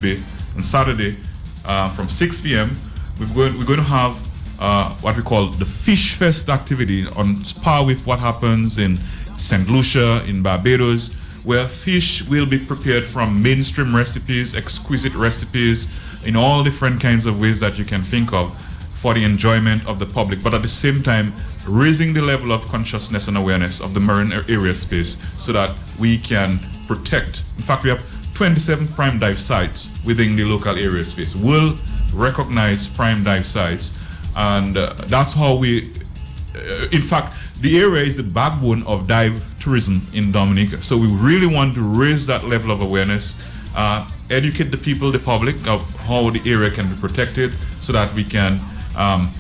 on Saturday from 6 p.m. We're going to have what we call the Fish Fest activity on par with what happens in St. Lucia, in Barbados, where fish will be prepared from mainstream recipes, exquisite recipes, in all different kinds of ways that you can think of for the enjoyment of the public, but at the same time raising the level of consciousness and awareness of the marine area space so that we can protect. In fact, we have 27 prime dive sites within the local area space, world recognized prime dive sites, and that's how we, in fact, the area is the backbone of dive tourism in Dominica. So we really want to raise that level of awareness, educate the people, the public, of how the area can be protected so that we can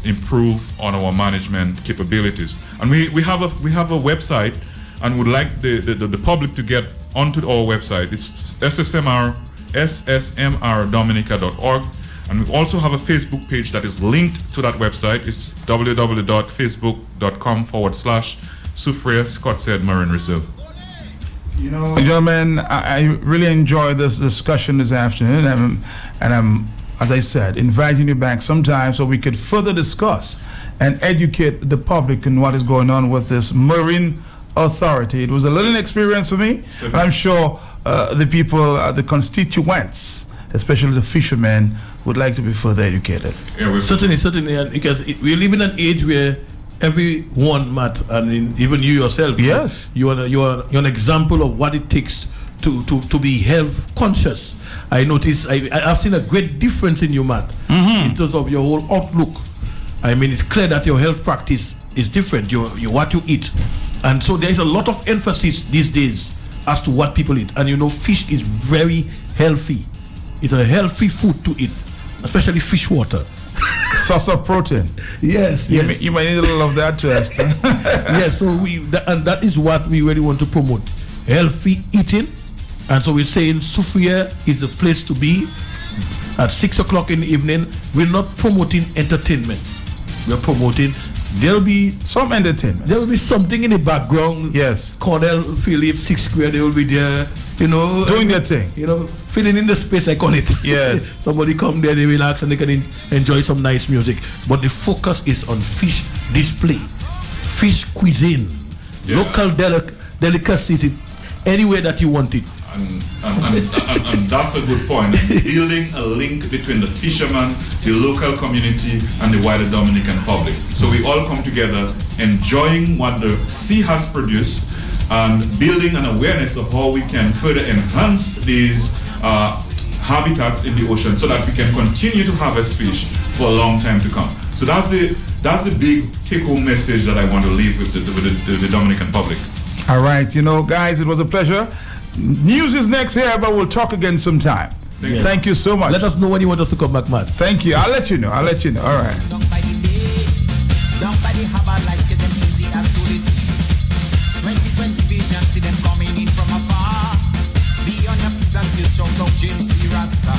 improve on our management capabilities. And we have a website, and would like the public to get onto our website. It's ssmrdominica.org. And we also have a Facebook page that is linked to that website. It's www.facebook.com/Soufriere Scott Said Marine Reserve. You know, gentlemen, I really enjoyed this discussion this afternoon, and I'm, as I said, inviting you back sometime so we could further discuss and educate the public on what is going on with this Marine Authority. It was a learning experience for me, and I'm sure the people, the constituents, especially the fishermen, would like to be further educated. Yeah, certainly, and because we live in an age where everyone, Matt, and even you yourself, yes, you're an example of what it takes to be health conscious. I notice I've seen a great difference in you, Matt, in terms of your whole outlook. I mean, it's clear that your health practice is different. You what you eat, and so there is a lot of emphasis these days as to what people eat. And you know, fish is very healthy. It's a healthy food to eat, especially fish water. Source of protein. Yes, yes. You might need a little of that to us. Yes, so and that is what we really want to promote: healthy eating. And so we're saying Soufriere is the place to be at 6 o'clock in the evening. We're not promoting entertainment. We're promoting. There'll be some entertainment. There will be something in the background. Yes. Cornell, Philip, 6 Square. They will be there. You know, doing their thing. You know, filling in the space, I call it. Yes. Somebody come there, they relax, and they can enjoy some nice music. But the focus is on fish display, fish cuisine, local delicacies, anywhere that you want it. And that's a good point. Building a link between the fisherman, the local community, and the wider Dominican public. So we all come together, enjoying what the sea has produced, and building an awareness of how we can further enhance these habitats in the ocean so that we can continue to harvest fish for a long time to come. So that's the big take-home message that I want to leave with the Dominican public. All right, you know, guys, it was a pleasure. News is next here, but we'll talk again sometime. Thank you so much. Let us know when you want us to come back, Matt. Thank you. I'll let you know. All right. See them coming in from afar. Be on your feet and feel shout out James C. Rasta.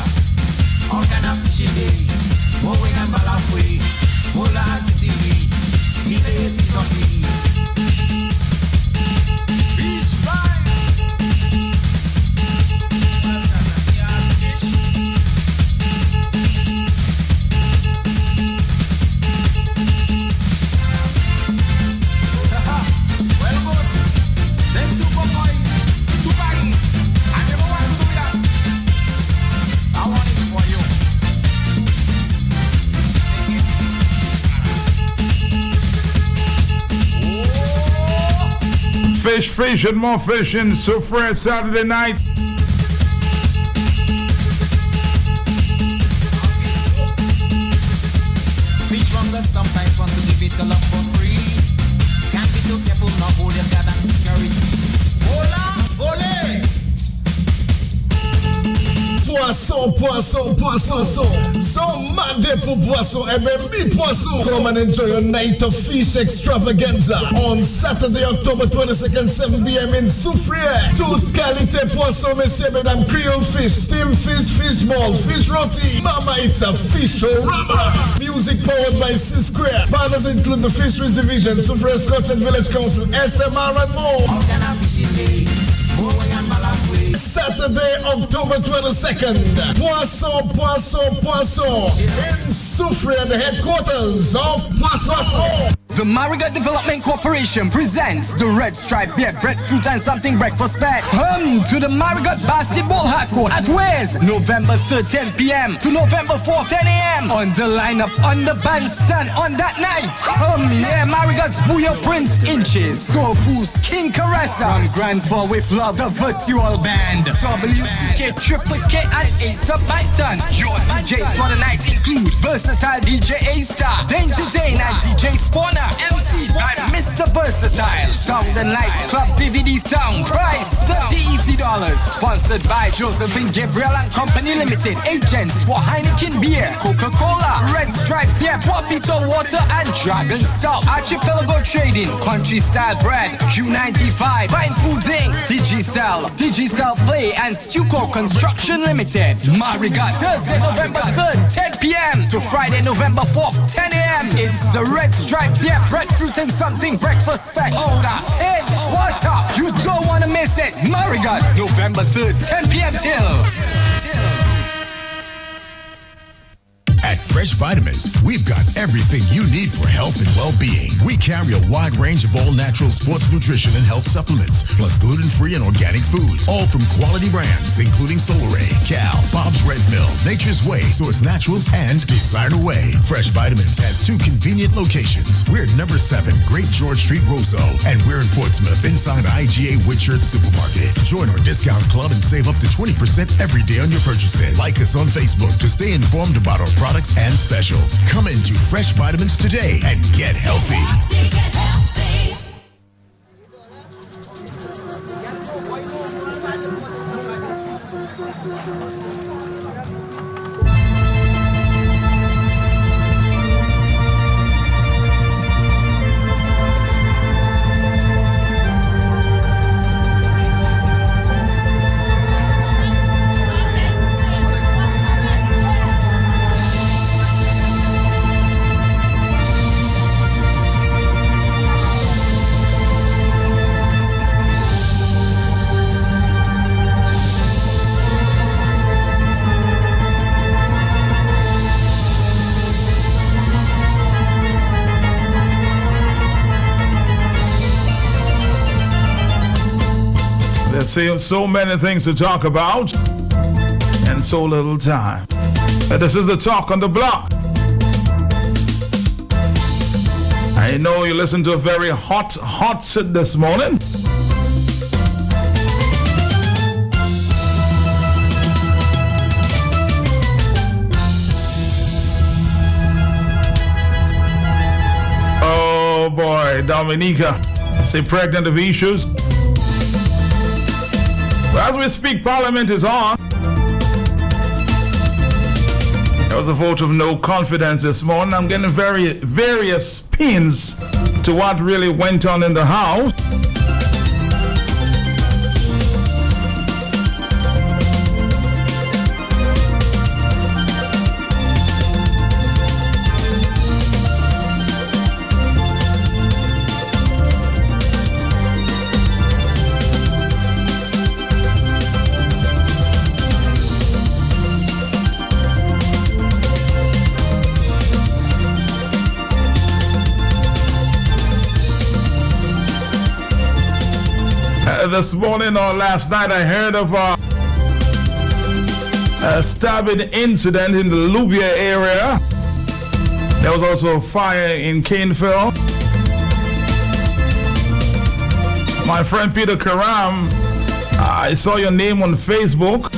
All kind of fishing day, mowing and balafway, mola titiwi, give a piece of me. Fish fry. Fish, and more fishing. Soufriere Saturday night. Fish from that sometimes want to give it a love for free. Can't be too careful, now hold your guard and security. Hola, ole! Poisson. So mad pour poisson. Eh ben, mi poisson. Come and enjoy your night of fish extravaganza on Saturday, October 22nd, 7 p.m. in Soufriere. Toute qualité poisson, messieurs, mesdames. Creole fish, steam fish, fish ball, fish roti. Mama, it's a fish-orama. Music powered by Siscrea. Partners include the Fisheries Division, Soufriere Scotts and Village Council, SMR and more. Saturday, October 22nd. Poisson in Soufriere, the headquarters of Poisson. The Marigot Development Corporation presents the Red Stripe Beer Breadfruit and Something Breakfast Bag. Come to the Marigot Basketball Hard Court at Ways, November 3rd, 10 p.m. to November 4th, 10 a.m. On the lineup on the bandstand on that night. Come here, Marigot's Booyah Prince Inches, Soulfoo's King Caressa, from Grand Fall with Love, the Virtual Band, WCK, Triple K, and Ace of Byton. Your DJs for the night include versatile DJ A-Star, Danger Dane, and DJ Spawner. MC by Mr. Versatile. Sound and Lights Club DVD Sound. Price $30 easy. Sponsored by Josephine Gabriel and Company Limited. Agents for Heineken Beer, Coca-Cola, Red Stripe Beer, Papito Water, and Dragon Stout. Archipelago Trading, Country Style Bread, Q95, Fine Foods Inc., Digicel Play, and Stuco Construction Limited. Marigot, Thursday, November 3rd, 10 p.m. to Friday, November 4th, 10 a.m. It's the Red Stripe Beer Breadfruit and Something Breakfast Spec. Order in water. You don't want to miss it. Marigot, November 3rd, 10 p.m. till. At Fresh Vitamins, we've got everything you need for health and well-being. We carry a wide range of all-natural sports nutrition and health supplements, plus gluten-free and organic foods, all from quality brands, including Solaray, Cal, Bob's Red Mill, Nature's Way, Source Naturals, and Desire Way. Fresh Vitamins has 2 convenient locations. We're at number 7, Great George Street, Roseau, and we're in Portsmouth, inside IGA Whitchurch Supermarket. Join our discount club and save up to 20% every day on your purchases. Like us on Facebook to stay informed about our products and specials. Come into Fresh Vitamins today and get healthy. So many things to talk about and so little time. This is the Talk on the Block. I know you listened to a very hot sit this morning. Oh boy, Dominica, say pregnant of issues. Well, as we speak, Parliament is on. There was a vote of no confidence this morning. I'm getting various spins to what really went on in the House. This morning or last night, I heard of a stabbing incident in the Lubia area. There was also a fire in Caneville. My friend Peter Karam, I saw your name on Facebook.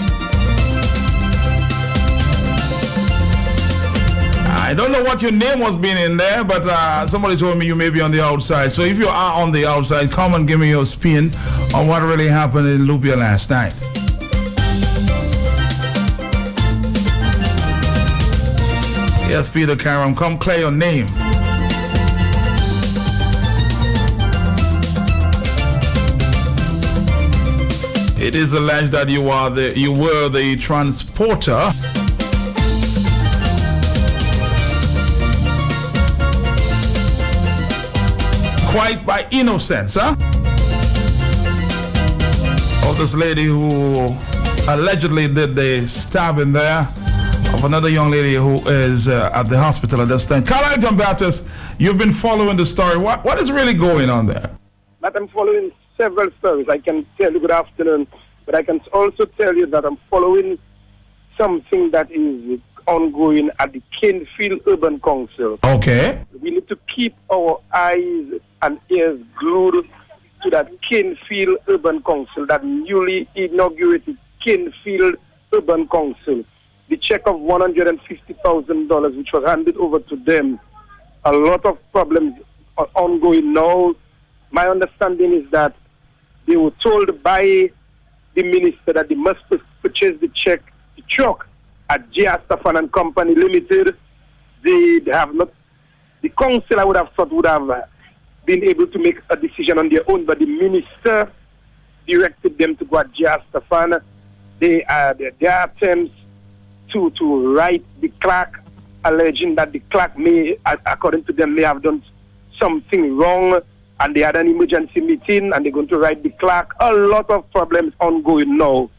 I don't know what your name was being in there, but somebody told me you may be on the outside. So if you are on the outside, come and give me your spin on what really happened in Lubia last night. Yes, Peter Karam, come clear your name. It is alleged that you were the transporter quite by innocence, huh? of this lady who allegedly did the stabbing there of another young lady who is at the hospital at this time. Carlisle John Baptist, you've been following the story. What is really going on there? But I'm following several stories. I can tell you good afternoon, but I can also tell you that I'm following something that is ongoing at the Canefield Urban Council. Okay. We need to keep our eyes and ears glued to that Canefield Urban Council, that newly inaugurated Canefield Urban Council. The check of $150,000 which was handed over to them. A lot of problems are ongoing now. My understanding is that they were told by the minister that they must purchase the truck at J.R. Stefan and Company Limited. They have not. The council, I would have thought, would have been able to make a decision on their own, but the minister directed them to go at J.R. Stefan. Their attempts to write the clerk, alleging that the clerk may, according to them, may have done something wrong, and they had an emergency meeting, and they're going to write the clerk. A lot of problems ongoing now.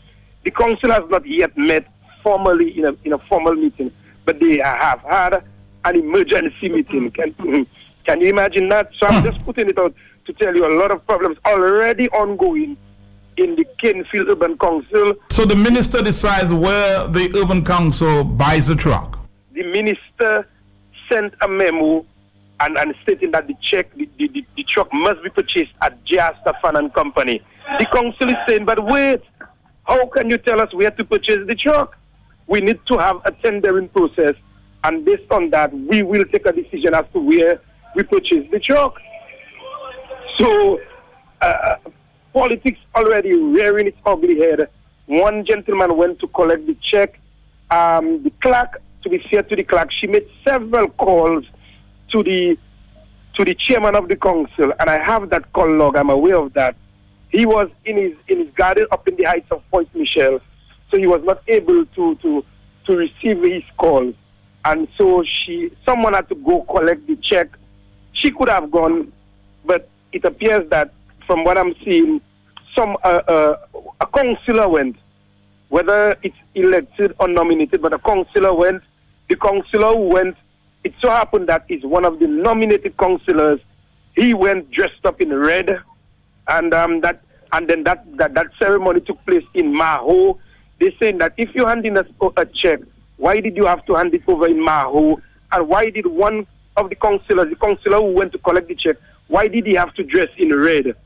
The council has not yet met formally in a formal meeting, but they have had an emergency meeting. Can you imagine that? So I'm just putting it out to tell you a lot of problems already ongoing in the Canefield Urban Council. So the minister decides where the Urban Council buys a truck? The minister sent a memo and stating that the truck must be purchased at J.R. Stefan and Company. The council is saying, but wait, how can you tell us where to purchase the truck? We need to have a tendering process, and based on that, we will take a decision as to where we purchase the truck. So, politics already rearing its ugly head. One gentleman went to collect the check. The clerk, to be fair to the clerk, she made several calls to the chairman of the council, and I have that call log. I'm aware of that. He was in his garden up in the heights of Point Michel, so he was not able to receive his calls, and so someone had to go collect the check. She could have gone, but it appears that from what I'm seeing, a councillor went, whether it's elected or nominated, but a councillor went. The councillor who went, it so happened that is one of the nominated councillors. He went dressed up in red, and then that ceremony took place in Maho. They're saying that if you hand in a check, why did you have to hand it over in Maho? And why did one of the councillor who went to collect the check, why did he have to dress in red?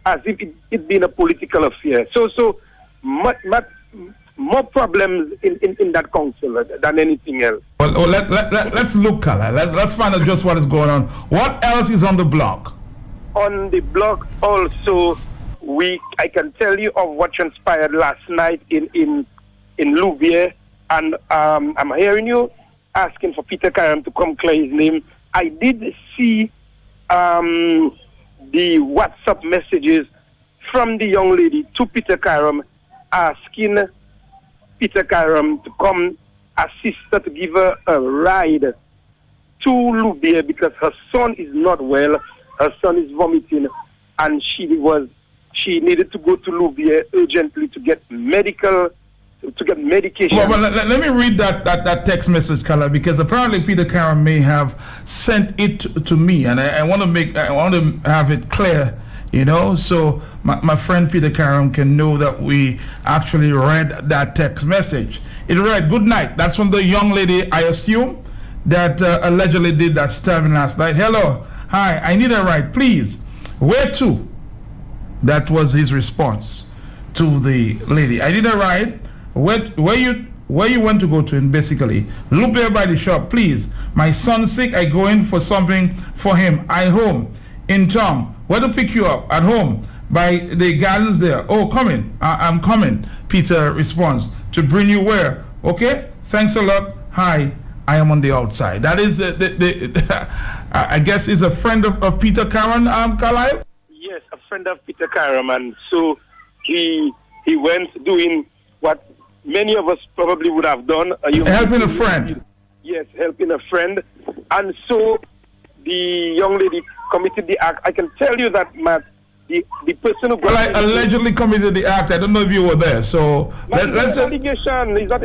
As if it been a political affair. So more problems in that council than anything else. Well, let's look, Carla. Let's find out just what is going on. What else is on the block? On the block also, I can tell you of what transpired last night in Louvier, and I'm hearing you asking for Peter Karam to come clear his name. I did see the WhatsApp messages from the young lady to Peter Karam asking Peter Karam to come assist her, to give her a ride to Louvier because her son is not well. Her son is vomiting, and she needed to go to Louvier urgently to get medication. Well, let me read that text message, Carla, because apparently Peter Karam may have sent it to me, and I want to have it clear, so my friend Peter Karam can know that we actually read that text message. It read, "Good night." That's from the young lady, I assume, that allegedly did that stabbing last night. "Hello, hi, I need a ride, please. Where to?" That was his response to the lady. "I need a ride. Where you want to go to?" And basically, "Louvier by the shop, please. My son's sick. I go in for something for him. I home in town. Where to pick you up? At home by the gardens there. Oh, coming. I'm coming." Peter responds, "To bring you where? Okay. Thanks a lot. Hi. I am on the outside." That is I guess is a friend of Peter Karam, Carlisle? Yes, a friend of Peter Karam, and so he went doing what many of us probably would have done. Helping a friend. Yes, helping a friend. And so the young lady committed the act. I can tell you that, Matt, the person who got Well, I allegedly committed the act. I don't know if you were there. So let's it's say an allegation. It's not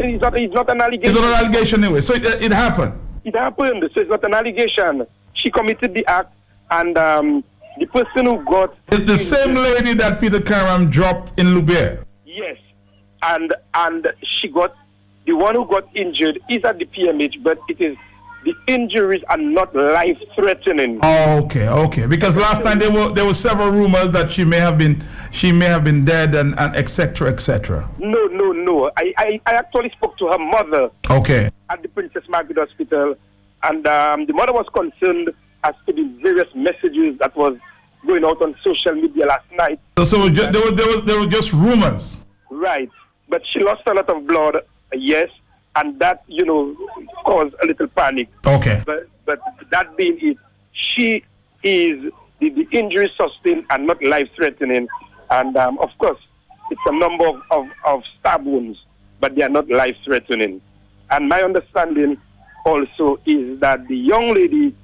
an allegation. it's not an allegation anyway. So it happened. It happened. So it's not an allegation. She committed the act, and the person who got It's the same lady that Peter Karam dropped in Loubier. yes, and she got the one who got injured is at the PMH, but it is the injuries are not life threatening. Oh, okay. Because last time there were several rumors that she may have been dead and etc. No. I actually spoke to her mother Okay. at the Princess Margaret Hospital, and the mother was concerned as to the various messages that was going out on social media last night. So there were just rumors. Right, but she lost a lot of blood, yes, and that caused a little panic. Okay. But that being it, she is the injuries sustained are not life threatening, and of course it's a number of stab wounds, but they are not life threatening. And my understanding also is that the young lady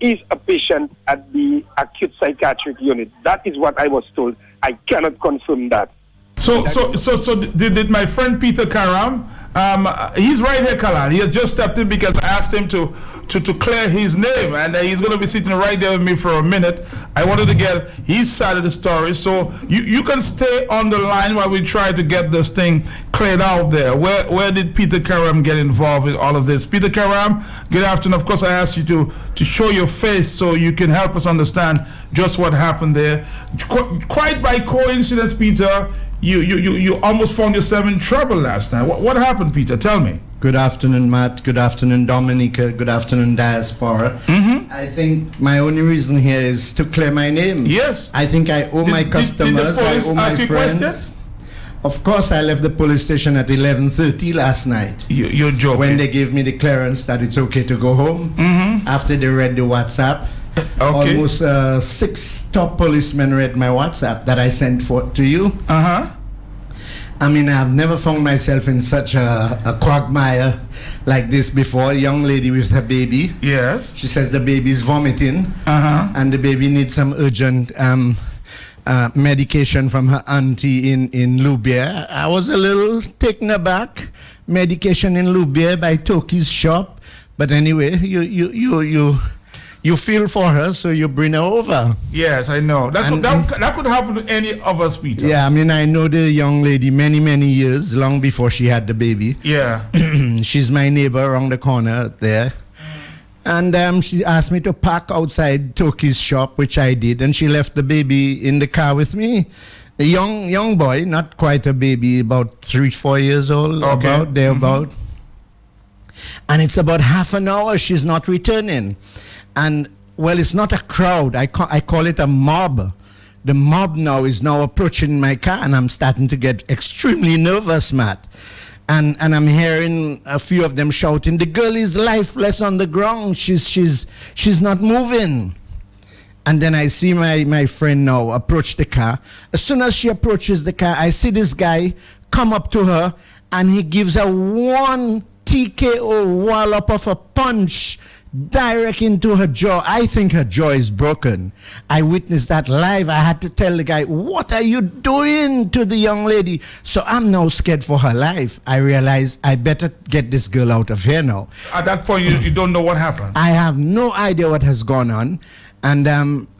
is a patient at the acute psychiatric unit. That is what I was told. I cannot confirm that. So did my friend Peter Karam? He's right here, Kalan. He has just stepped in because I asked him to clear his name, and he's going to be sitting right there with me for a minute. I wanted to get his side of the story, so you can stay on the line while we try to get this thing cleared out there. Where did Peter Karam get involved in all of this? Peter Karam, good afternoon. Of course, I asked you to show your face so you can help us understand just what happened there. Quite by coincidence, Peter, you almost found yourself in trouble last night. What happened, Peter? Tell me. Good afternoon, Matt. Good afternoon, Dominica. Good afternoon, Diaspora. I think my only reason here is to clear my name. Yes. I think I owe my customers, did the police I owe my ask you friends. questions? Of course, I left the police station at 11:30 last night. You're joking. When they gave me the clearance that it's okay to go home. After they read the WhatsApp. Okay. Almost 6 top policemen read my WhatsApp that I sent to you. I mean, I've never found myself in such a quagmire like this before. A young lady with her baby. Yes. She says the baby's vomiting. And the baby needs some urgent medication from her auntie in Loubier. I was a little taken aback. Medication in Loubier by Toki's shop. But anyway, you feel for her, so you bring her over. Yes, I know. That could happen to any of us, Peter. Yeah, I mean, I know the young lady many years, long before she had the baby. Yeah. She's my neighbor around the corner there. And she asked me to park outside Toki's shop, which I did, and she left the baby in the car with me. A young boy, not quite a baby, about 3-4 years old, thereabout. And it's about half an hour she's not returning. And, well, it's not a crowd. I call it a mob. The mob now is now approaching my car, and I'm starting to get extremely nervous, Matt. And I'm hearing a few of them shouting, "The girl is lifeless on the ground. She's not moving." And then I see my friend now approach the car. As soon as she approaches the car, I see this guy come up to her, and he gives her one TKO wallop of a punch direct into her jaw. I think her jaw is broken. I witnessed that live. I had to tell the guy, "What are you doing to the young lady?" So I'm now scared for her life. I realize I better get this girl out of here now. At that point, you don't know what happened. I have no idea what has gone on. And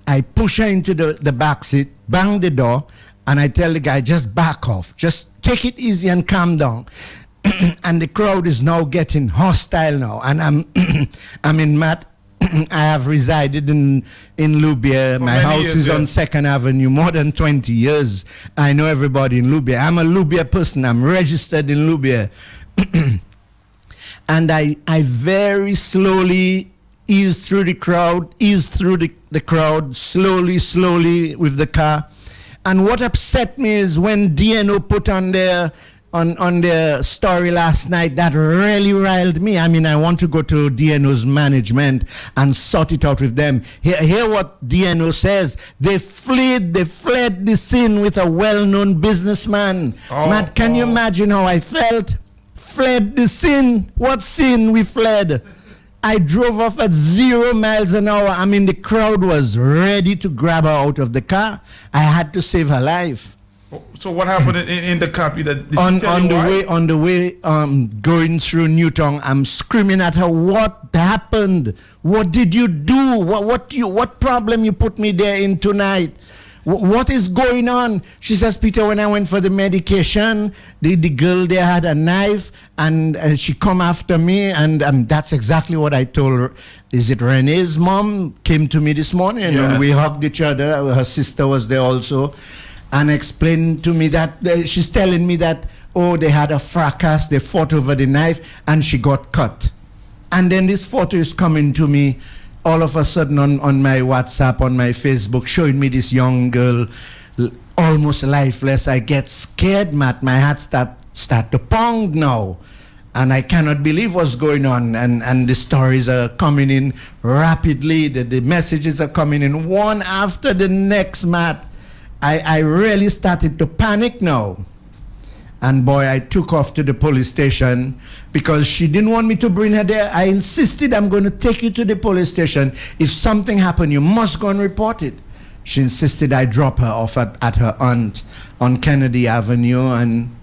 I push her into the back seat, bang the door, and I tell the guy, "Just back off. Just take it easy and calm down." And the crowd is now getting hostile now. And I'm in Matt. I have resided in Loubier. My house is on 2nd Avenue, more than 20 years. I know everybody in Loubier. I'm a Loubier person. I'm registered in Loubier. And I very slowly ease through the crowd, slowly with the car. And what upset me is when DNO put on their story last night, that really riled me. I mean, I want to go to DNO's management and sort it out with them. Hear what DNO says. They fled the scene with a well-known businessman. Matt, can you imagine how I felt? Fled the scene. What scene we fled? I drove off at 0 miles an hour. I mean, the crowd was ready to grab her out of the car. I had to save her life. So what happened in the car, Peter? Did On she tell you why? the way, going through Newtown, I'm screaming at her. What happened? What did you do? What problem you put me there in tonight? What is going on? She says, Peter, when I went for the medication, the girl there had a knife and she come after me, and that's exactly what I told her. Is it Renee's mom came to me this morning, and we hugged each other. Her sister was there also, and explained to me that she's telling me that, oh, they had a fracas, they fought over the knife, and she got cut. And then this photo is coming to me all of a sudden on my WhatsApp, on my Facebook, showing me this young girl, almost lifeless. I get scared, Matt. My heart start to pound now. And I cannot believe what's going on. And the stories are coming in rapidly. The messages are coming in one after the next, Matt. I really started to panic now. And boy, I took off to the police station because she didn't want me to bring her there. I insisted, I'm going to take you to the police station. If something happened, you must go and report it. She insisted I drop her off at her aunt on Kennedy Avenue. And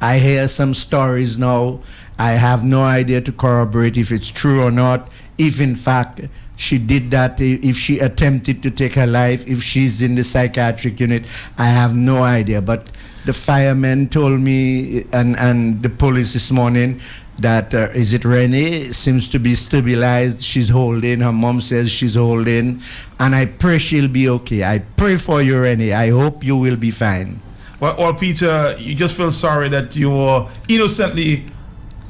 I hear some stories now. I have no idea to corroborate if it's true or not. If in fact she did that, if she attempted to take her life, if she's in the psychiatric unit, I have no idea. But the firemen told me and the police this morning that is it Renee seems to be stabilized. She's holding. Her mom says she's holding, and I pray she'll be okay. I pray for you, Renee. I hope you will be fine. Well, Peter, you just feel sorry that you were innocently,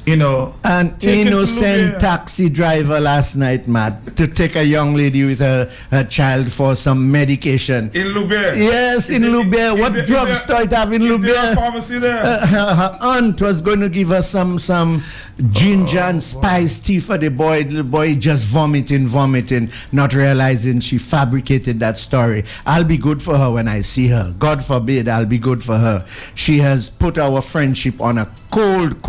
an innocent taxi driver last night, Matt, to take a young lady with her child for some medication. In Loubaix? Yes, in Loubaix. What drugstore it have in Loubaix? Is there a pharmacy there? Her aunt was going to give her some ginger and spice tea for the boy. The boy just vomiting, not realizing she fabricated that story. I'll be good for her when I see her. God forbid I'll be good for her. She has put our friendship on a cold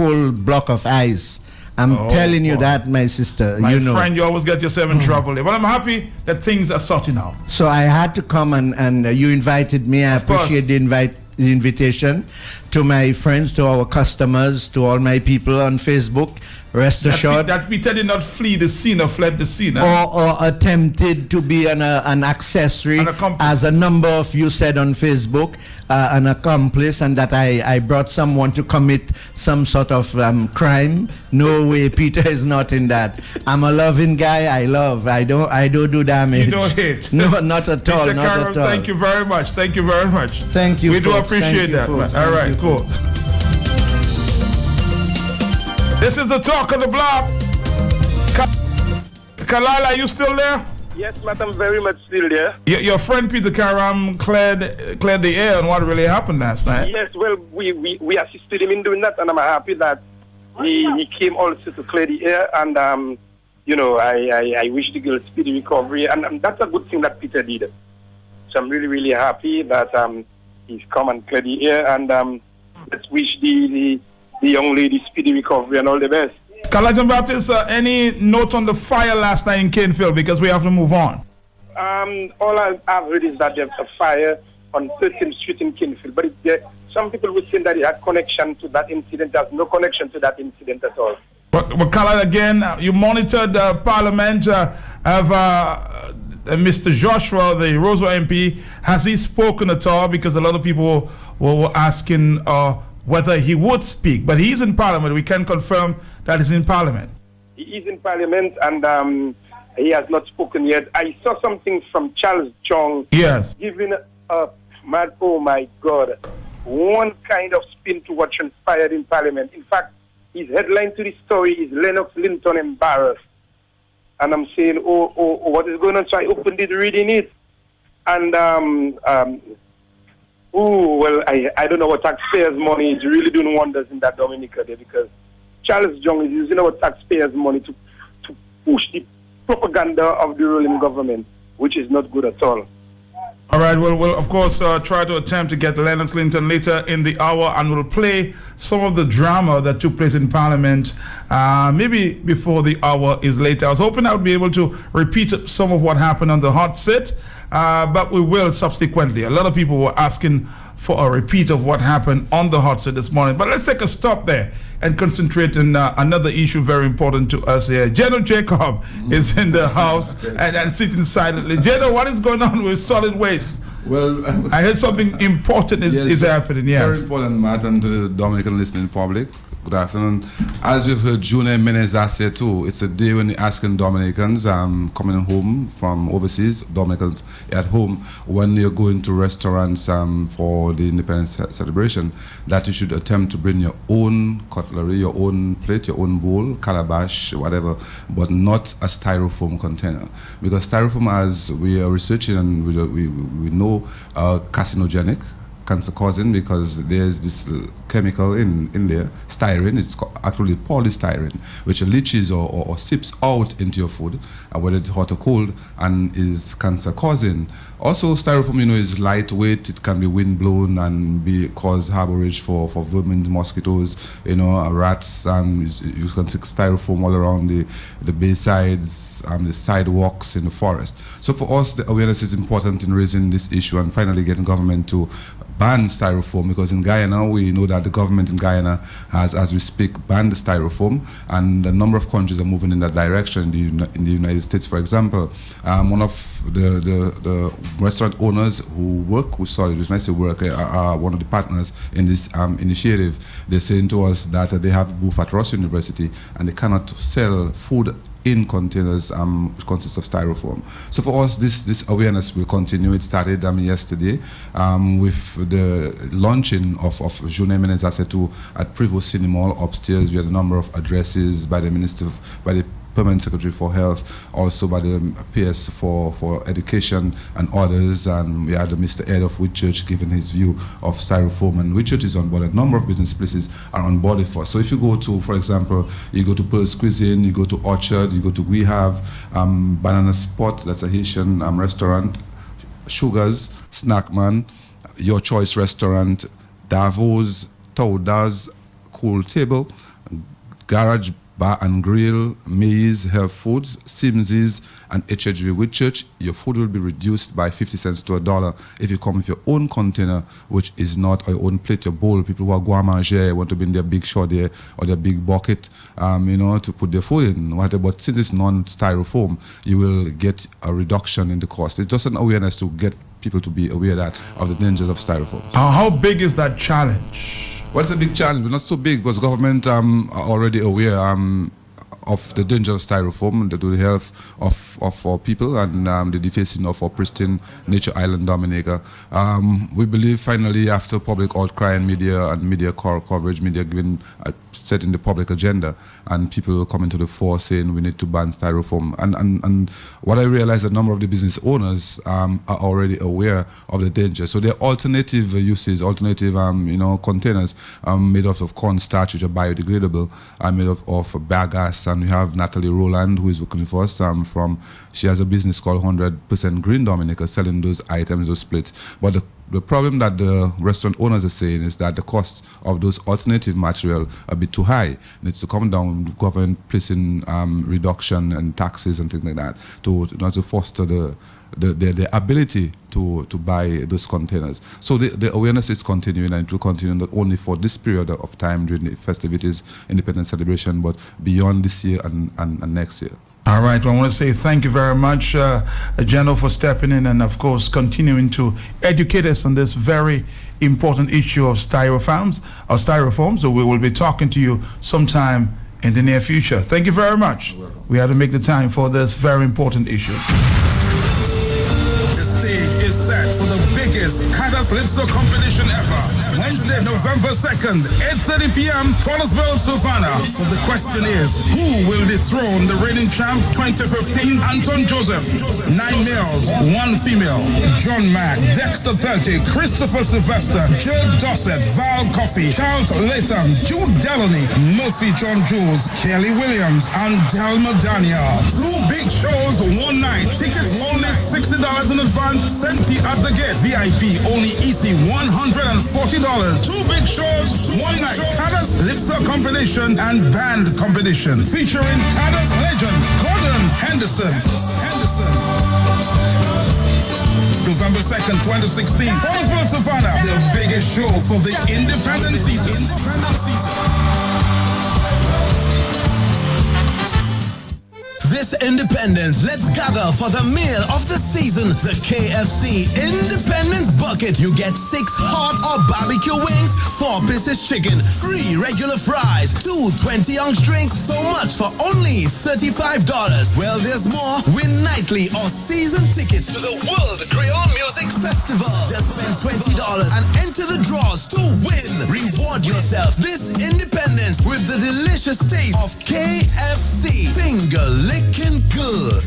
block of ice. I'm telling you that, my sister. My friend, you always get yourself in trouble. But I'm happy that things are sorting out. So I had to come and you invited me. I appreciate the invitation. To my friends, to our customers, to all my people on Facebook. Rest assured that Peter did not flee the scene or fled the scene, or attempted to be an accessory, as a number of you said on Facebook, an accomplice, and that I brought someone to commit some sort of crime. No way, Peter is not in that. I'm a loving guy. I love. I don't do damage. You don't hate. No, not at all. Peter not Karam, at all. thank you very much. Thank you very much. Thank you. We folks. do appreciate that. All right, cool. This is the talk of the block. Kalala, are you still there? Yes, madam, very much still there. Your friend Peter Karam cleared the air on what really happened last night. Yes, well, we assisted him in doing that, and I'm happy that he came also to clear the air, and I wish the girl speedy recovery, and that's a good thing that Peter did. So I'm really, really happy that he's come and cleared the air, and let's wish the young lady speedy recovery and all the best. Kalajan Baptist, any note on the fire last night in Kingsfield, because we have to move on? All I've heard is that there's a fire on 13th Street in Kingsfield, but some people would say that it had connection to that incident. There's no connection to that incident at all. But Kala, again, you monitored Parliament. Mr. Joshua, the Roswell MP, has he spoken at all? Because a lot of people were asking whether he would speak, but he's in Parliament. We can confirm that he's in Parliament. He is in Parliament, and he has not spoken yet. I saw something from Charles Chong. Yes. Giving oh my God, one kind of spin to what transpired in Parliament. In fact, his headline to the story is Lennox Linton embarrassed. And I'm saying, what is going on? So I opened it, reading it, and I don't know what taxpayers' money is really doing wonders in that Dominica there, because Charles Young is using our taxpayers' money to push the propaganda of the ruling government, which is not good at all. All right, well, we'll of course try to attempt to get Lennox Linton later in the hour, and we'll play some of the drama that took place in Parliament maybe before the hour is later. I was hoping I would be able to repeat some of what happened on the hot sit, but we will subsequently. A lot of people were asking for a repeat of what happened on the hot sit this morning. But let's take a stop there and concentrate on another issue very important to us here. General Jacob is in the house and sitting silently. General, what is going on with solid waste? Well, I heard something important is happening. Yes, very important, Matt, and to the Dominican listening public. Good afternoon. As you've heard June Menezes say too, it's a day when you're asking Dominicans coming home from overseas, Dominicans at home, when you're going to restaurants for the independence celebration, that you should attempt to bring your own cutlery, your own plate, your own bowl, calabash, whatever, but not a styrofoam container. Because styrofoam, as we are researching and we know, carcinogenic, cancer causing, because there's this chemical in there, styrene. It's actually polystyrene, which leaches or seeps out into your food, whether it's hot or cold, and is cancer causing. Also, styrofoam, is lightweight. It can be wind blown and cause harborage for vermin, mosquitoes, rats. You can see styrofoam all around the baysides, the sidewalks in the forest. So for us, the awareness is important in raising this issue and finally getting government to ban styrofoam, because in Guyana we know that the government in Guyana has, as we speak, banned the styrofoam, and a number of countries are moving in that direction. In the United States, for example, one of the restaurant owners who work with solid waste, when I say work, are one of the partners in this initiative. They're saying to us that they have a booth at Ross University and they cannot sell food in containers which consist of styrofoam. So for us, this awareness will continue. It started yesterday with the launching of June Menezes at Prevost Cinema upstairs. We had a number of addresses by the Permanent Secretary for Health, also by the PS for Education and others, and we had Mr. Ed of Whitchurch giving his view of styrofoam, and Whitchurch is on board. A number of business places are on board for us. So if you go to, for example, you go to Pearl's Cuisine, you go to Orchard, you go to We Have, Banana Spot, that's a Haitian restaurant, Sugars, Snackman, Your Choice Restaurant, Davos, Taudas, Cool Table, Garage Bar and Grill, Maze Health Foods, Sims's, and HHV Whitchurch, your food will be reduced by 50 cents to $1 if you come with your own container, which is not, or your own plate, your bowl. People who are gourmanders want to bring their big shot there or their big bucket, to put their food in. But since it's non-styrofoam, you will get a reduction in the cost. It's just an awareness to get people to be aware of the dangers of styrofoam. How big is that challenge? Well, it's a big challenge, but not so big, because government are already aware of the danger of styrofoam, to the health of our people, and the defacing of our pristine nature island Dominica. We believe finally, after public outcry and media coverage, media giving setting the public agenda, and people coming to the fore saying we need to ban styrofoam. And what I realize, a number of the business owners are already aware of the danger. So there are alternative uses, alternative containers made of cornstarch, which are biodegradable, made of bagasse. And we have Natalie Rowland, who is working for us she has a business called 100% Green Dominica, selling those items, those plates. But the problem that the restaurant owners are saying is that the cost of those alternative material are a bit too high. It needs to come down, government placing reduction and taxes and things like that to foster the ability to buy those containers. So the awareness is continuing, and it will continue not only for this period of time during the festivities, independence celebration, but beyond this year and next year. All right, well, I want to say thank you very much, General, for stepping in and, of course, continuing to educate us on this very important issue of styrofoam. So we will be talking to you sometime in the near future. Thank you very much. We had to make the time for this very important issue. The stage is set for the biggest Calypso competition ever. Wednesday, November 2nd, 8:30 p.m., Collinsville, Savannah. Well, the question is, who will dethrone the reigning champ 2015, Anton Joseph? 9 males, 1 female. John Mack, Dexter Peltick, Christopher Sylvester, Joe Dossett, Val Coffey, Charles Latham, Jude Delaney, Murphy John Jules, Kelly Williams, and Delma Daniel. 2 big shows, 1 night. Tickets only $60 in advance, $70 at the gate. VIP only easy $140. 2 big shows, 1 night. Cadas Lipsa competition and band competition featuring Cadas legend Gordon Henderson. November 2nd, 2016, Collinsville, Savannah, the biggest show for the independent season. This Independence, let's gather for the meal of the season, the KFC Independence Bucket. You get 6 hot or barbecue wings, 4 pieces chicken, 3 regular fries, 2 20-ounce drinks, so much for only $35. Well, there's more. Win nightly or season tickets to the World Creole Music Festival. Just spend $20 and enter the draws to win. Reward yourself this Independence with the delicious taste of KFC. Finger licking good.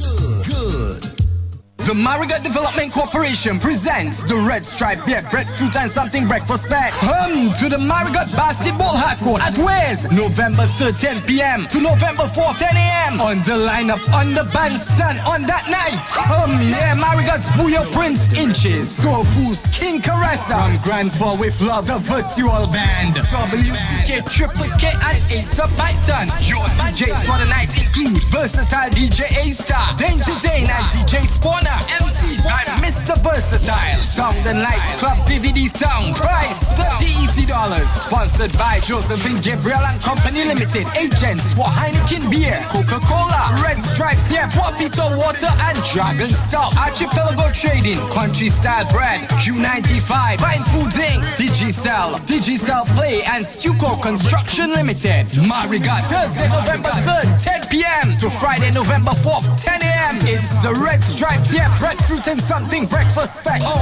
The Marigot Development Corporation presents the Red Stripe Beer Breadfruit and Something Breakfast Bag. Come to the Marigot Basketball Half Court at Ways, November 3rd, 10 p.m. to November 4th, 10 a.m. On the lineup on the bandstand on that night. Come here, Marigot's Booyah Prince Inches, Soulfoo's King Caressa, from Grand Fall with Love, the Virtual Band, WCK, Triple K, and Ace of Python. Your DJs for the night include versatile DJ A-Star, Danger Dane, and DJ Spawner. MC and Mr. Versatile. Sound and Lights Club DVD Sound. Price $30 easy. Sponsored by Josephine Gabriel and Company Limited. Agents for Heineken Beer, Coca-Cola, Red Stripe Beer, Papito Water, and Dragon Stout. Archipelago Trading, Country Style Bread, Q95, Fine Foods Inc., Digicel Play, and Stuco Construction Limited. Marigot, Thursday, November 3rd, 10 p.m. to Friday, November 4th, 10 a.m. It's the Red Stripe Beer Breadfruit and Something Breakfast Special.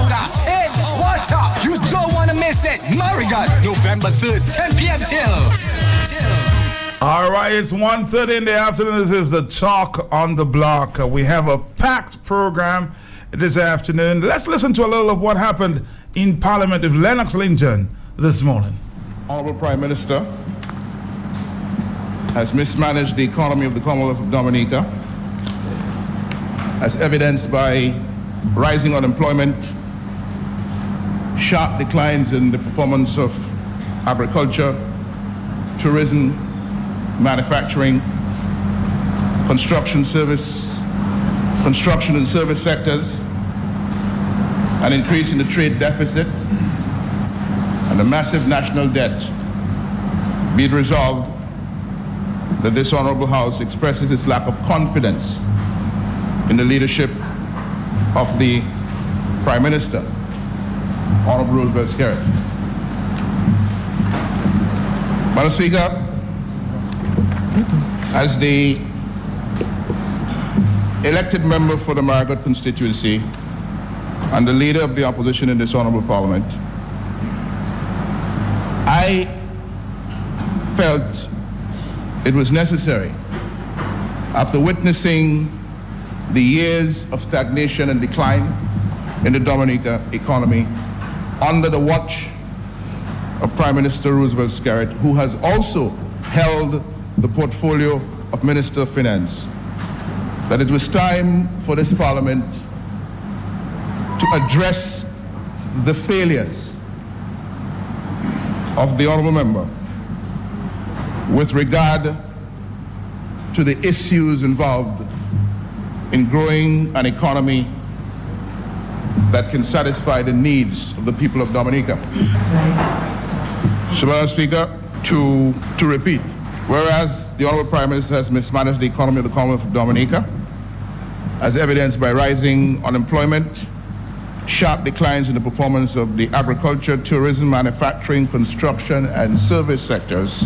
Hey, what's up? You don't want to miss it. Marigot, November 3rd, 10 p.m. till. All right, it's 1:30 in the afternoon. This is the Talk on the Block. We have a packed program this afternoon. Let's listen to a little of what happened in Parliament with Lennox Lington this morning. Honorable Prime Minister has mismanaged the economy of the Commonwealth of Dominica, as evidenced by rising unemployment, sharp declines in the performance of agriculture, tourism, manufacturing, construction and service sectors, an increase in the trade deficit, and a massive national debt. Be it resolved that this Honorable House expresses its lack of confidence in the leadership of the Prime Minister, Honorable Roosevelt Skerrit. Madam Speaker, as the elected member for the Marigot constituency and the leader of the opposition in this Honorable Parliament, I felt it was necessary, after witnessing the years of stagnation and decline in the Dominica economy under the watch of Prime Minister Roosevelt Skerrit, who has also held the portfolio of Minister of Finance, that it was time for this Parliament to address the failures of the Honourable Member with regard to the issues involved in growing an economy that can satisfy the needs of the people of Dominica. So, Madam Speaker, to repeat, whereas the Honourable Prime Minister has mismanaged the economy of the Commonwealth of Dominica, as evidenced by rising unemployment, sharp declines in the performance of the agriculture, tourism, manufacturing, construction, and service sectors,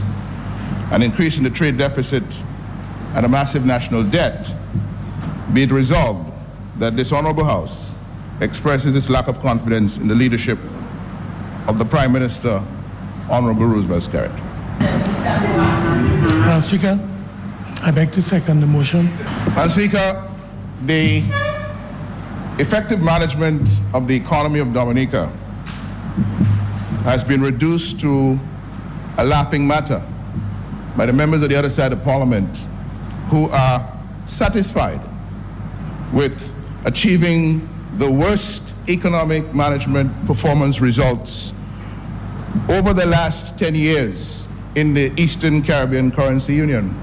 an increase in the trade deficit, and a massive national debt, be it resolved that this Honourable House expresses its lack of confidence in the leadership of the Prime Minister, Honorable Roosevelt Skerrit. Madam Speaker, I beg to second the motion. Madam Speaker, the effective management of the economy of Dominica has been reduced to a laughing matter by the members of the other side of Parliament who are satisfied with achieving the worst economic management performance results over the last 10 years in the Eastern Caribbean Currency Union.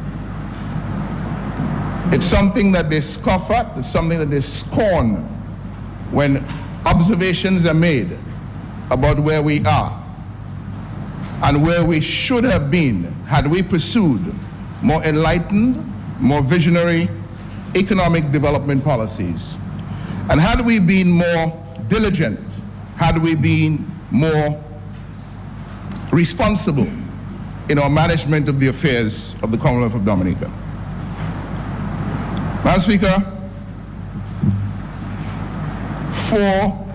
It's something that they scoff at, it's something that they scorn when observations are made about where we are and where we should have been had we pursued more enlightened, more visionary economic development policies. And had we been more diligent, had we been more responsible in our management of the affairs of the Commonwealth of Dominica. Madam Speaker, for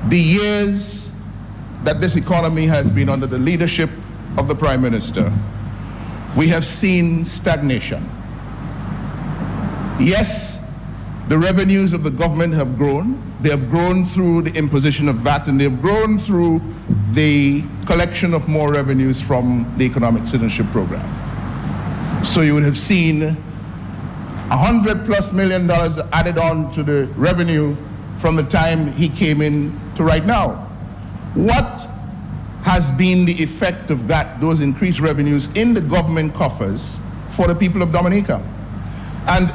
the years that this economy has been under the leadership of the Prime Minister, we have seen stagnation. Yes, the revenues of the government have grown. They have grown through the imposition of VAT, and they have grown through the collection of more revenues from the Economic Citizenship Program. So you would have seen $100+ million added on to the revenue from the time he came in to right now. What has been the effect of that, those increased revenues in the government coffers for the people of Dominica? And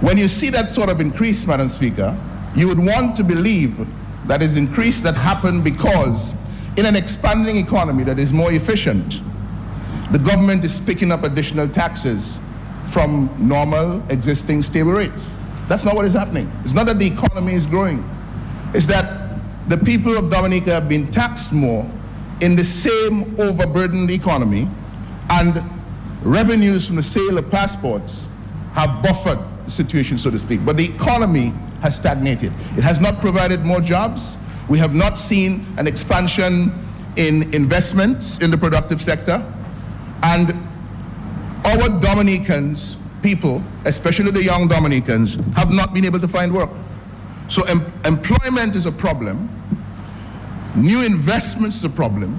when you see that sort of increase, Madam Speaker, you would want to believe that is increase that happened because in an expanding economy that is more efficient, the government is picking up additional taxes from normal, existing, stable rates. That's not what is happening. It's not that the economy is growing. It's that the people of Dominica have been taxed more in the same overburdened economy, and revenues from the sale of passports have buffered the situation, so to speak. But the economy has stagnated. It has not provided more jobs. We have not seen an expansion in investments in the productive sector. And our Dominicans, people, especially the young Dominicans, have not been able to find work. So employment is a problem. New investments is a problem.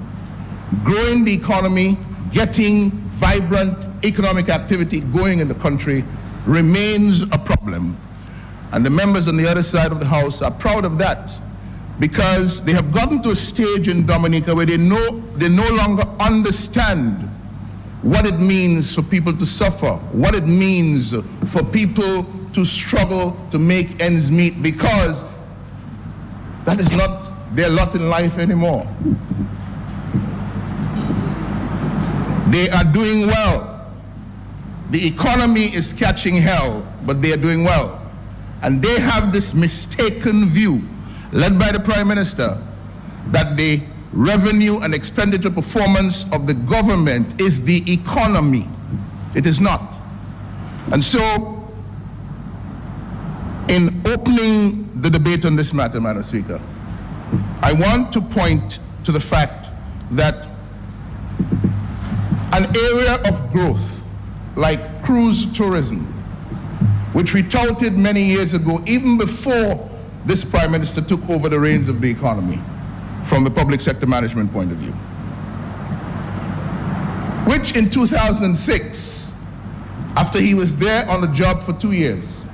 Growing the economy, getting vibrant economic activity going in the country remains a problem. And the members on the other side of the House are proud of that, because they have gotten to a stage in Dominica where they no longer understand what it means for people to suffer, what it means for people to struggle to make ends meet, because that is not their lot in life anymore. They are doing well. The economy is catching hell, but they are doing well. And they have this mistaken view, led by the Prime Minister, that the revenue and expenditure performance of the government is the economy. It is not. And so, in opening the debate on this matter, Madam Speaker, I want to point to the fact that an area of growth like cruise tourism, which we touted many years ago, even before this Prime Minister took over the reins of the economy from the public sector management point of view, which in 2006, after he was there on the job for 2 years,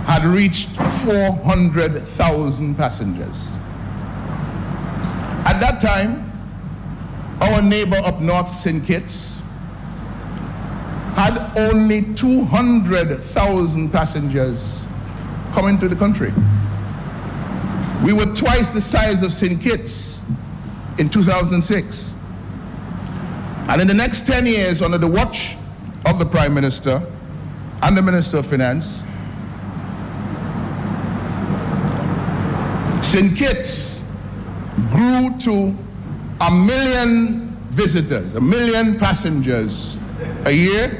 had reached 400,000 passengers. At that time, our neighbor up north, St. Kitts, had only 200,000 passengers coming to the country. We were twice the size of St. Kitts in 2006. And in the next 10 years, under the watch of the Prime Minister and the Minister of Finance, St. Kitts grew to 1 million visitors, 1 million passengers a year.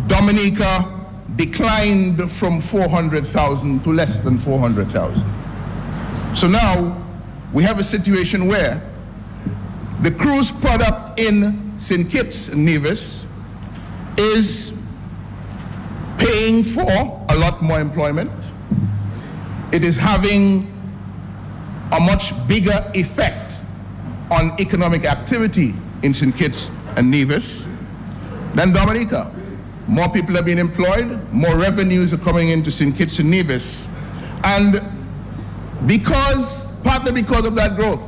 Dominica declined from 400,000 to less than 400,000. So now we have a situation where the cruise product in St. Kitts and Nevis is paying for a lot more employment. It is having a much bigger effect on economic activity in St. Kitts and Nevis than Dominica. More people are being employed, more revenues are coming into St. Kitts and Nevis. And partly because of that growth,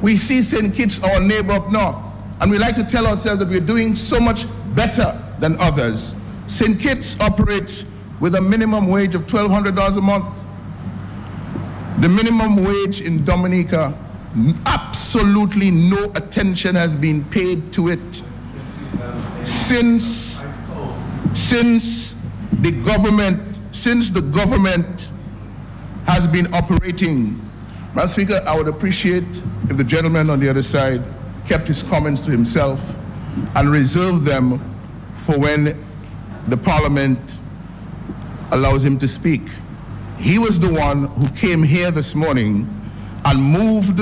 we see St. Kitts, our neighbor up north, and we like to tell ourselves that we're doing so much better than others. St. Kitts operates with a minimum wage of $1,200 a month. The minimum wage in Dominica, absolutely no attention has been paid to it since the government has been operating. Madam Speaker, I would appreciate if the gentleman on the other side kept his comments to himself and reserved them for when the Parliament allows him to speak. He was the one who came here this morning and moved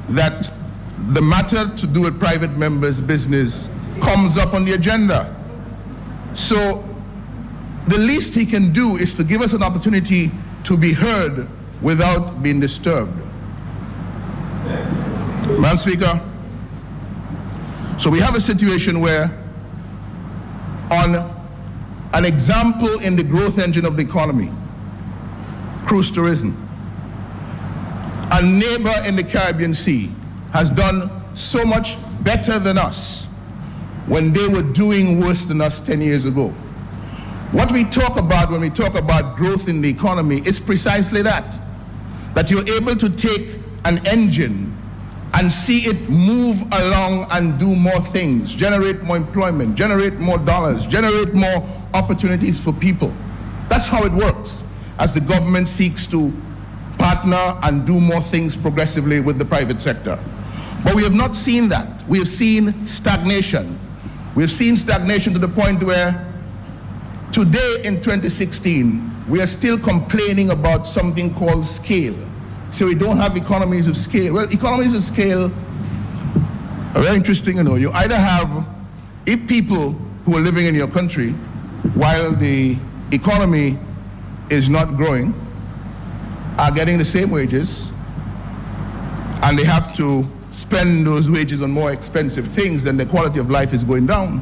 that the matter to do with private members' business comes up on the agenda. So the least he can do is to give us an opportunity to be heard without being disturbed. Madam Speaker, so we have a situation where, on an example in the growth engine of the economy, cruise tourism, a neighbor in the Caribbean Sea has done so much better than us when they were doing worse than us 10 years ago. What we talk about when we talk about growth in the economy is precisely that you're able to take an engine and see it move along and do more things, generate more employment, generate more dollars, generate more opportunities for people. That's how it works as the government seeks to partner and do more things progressively with the private sector. But we have not seen that. We have seen stagnation. We have seen stagnation to the point where today in 2016, we are still complaining about something called scale. So we don't have economies of scale. Well, economies of scale are very interesting, you know. You either have, if people who are living in your country, while the economy is not growing, are getting the same wages, and they have to spend those wages on more expensive things, then the quality of life is going down.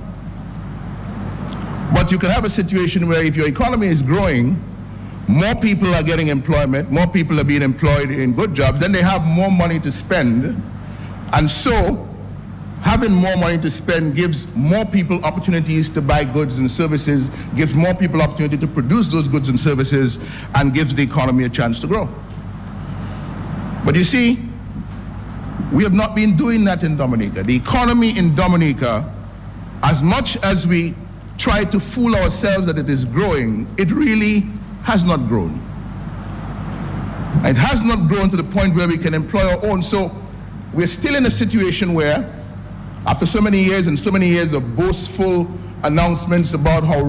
But you can have a situation where if your economy is growing, more people are getting employment, more people are being employed in good jobs, then they have more money to spend. And so, having more money to spend gives more people opportunities to buy goods and services, gives more people opportunity to produce those goods and services, and gives the economy a chance to grow. But you see, we have not been doing that in Dominica. The economy in Dominica, as much as we try to fool ourselves that it is growing, it really has not grown. It has not grown to the point where we can employ our own. So we're still in a situation where, after so many years and so many years of boastful announcements about how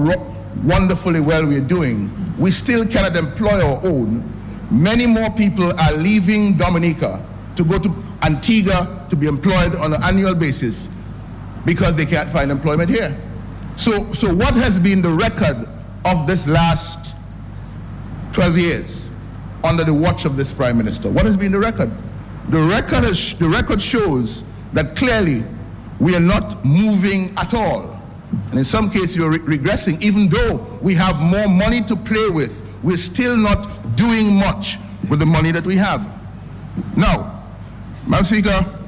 wonderfully well we're doing, we still cannot employ our own. Many more people are leaving Dominica to go to Antigua to be employed on an annual basis because they can't find employment here. So what has been the record of this last 12 years under the watch of this Prime Minister? What has been the record? The record shows that clearly we are not moving at all. And in some cases we are regressing. Even though we have more money to play with, we're still not doing much with the money that we have. Now, Madam Speaker,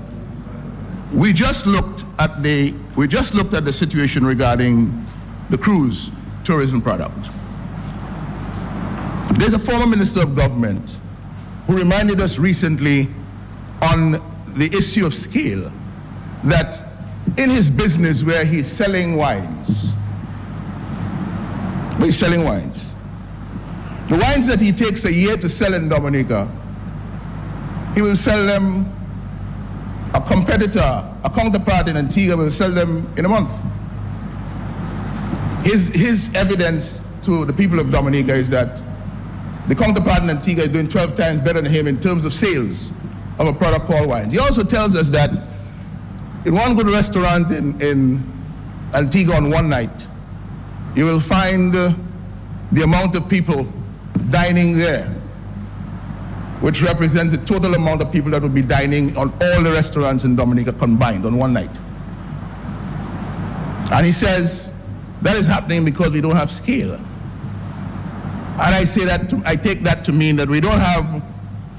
we just looked at the situation regarding the cruise tourism product. There's a former Minister of Government who reminded us recently on the issue of scale that in his business where he's selling wines, the wines that he takes a year to sell in Dominica, he will sell them, a competitor, a counterpart in Antigua will sell them in a month. His evidence to the people of Dominica is that the counterpart in Antigua is doing 12 times better than him in terms of sales of a product called wines. He also tells us that in one good restaurant in Antigua on one night, you will find the amount of people dining there, which represents the total amount of people that will be dining on all the restaurants in Dominica combined on one night. And he says that is happening because we don't have scale. And I say that I take that to mean that we don't have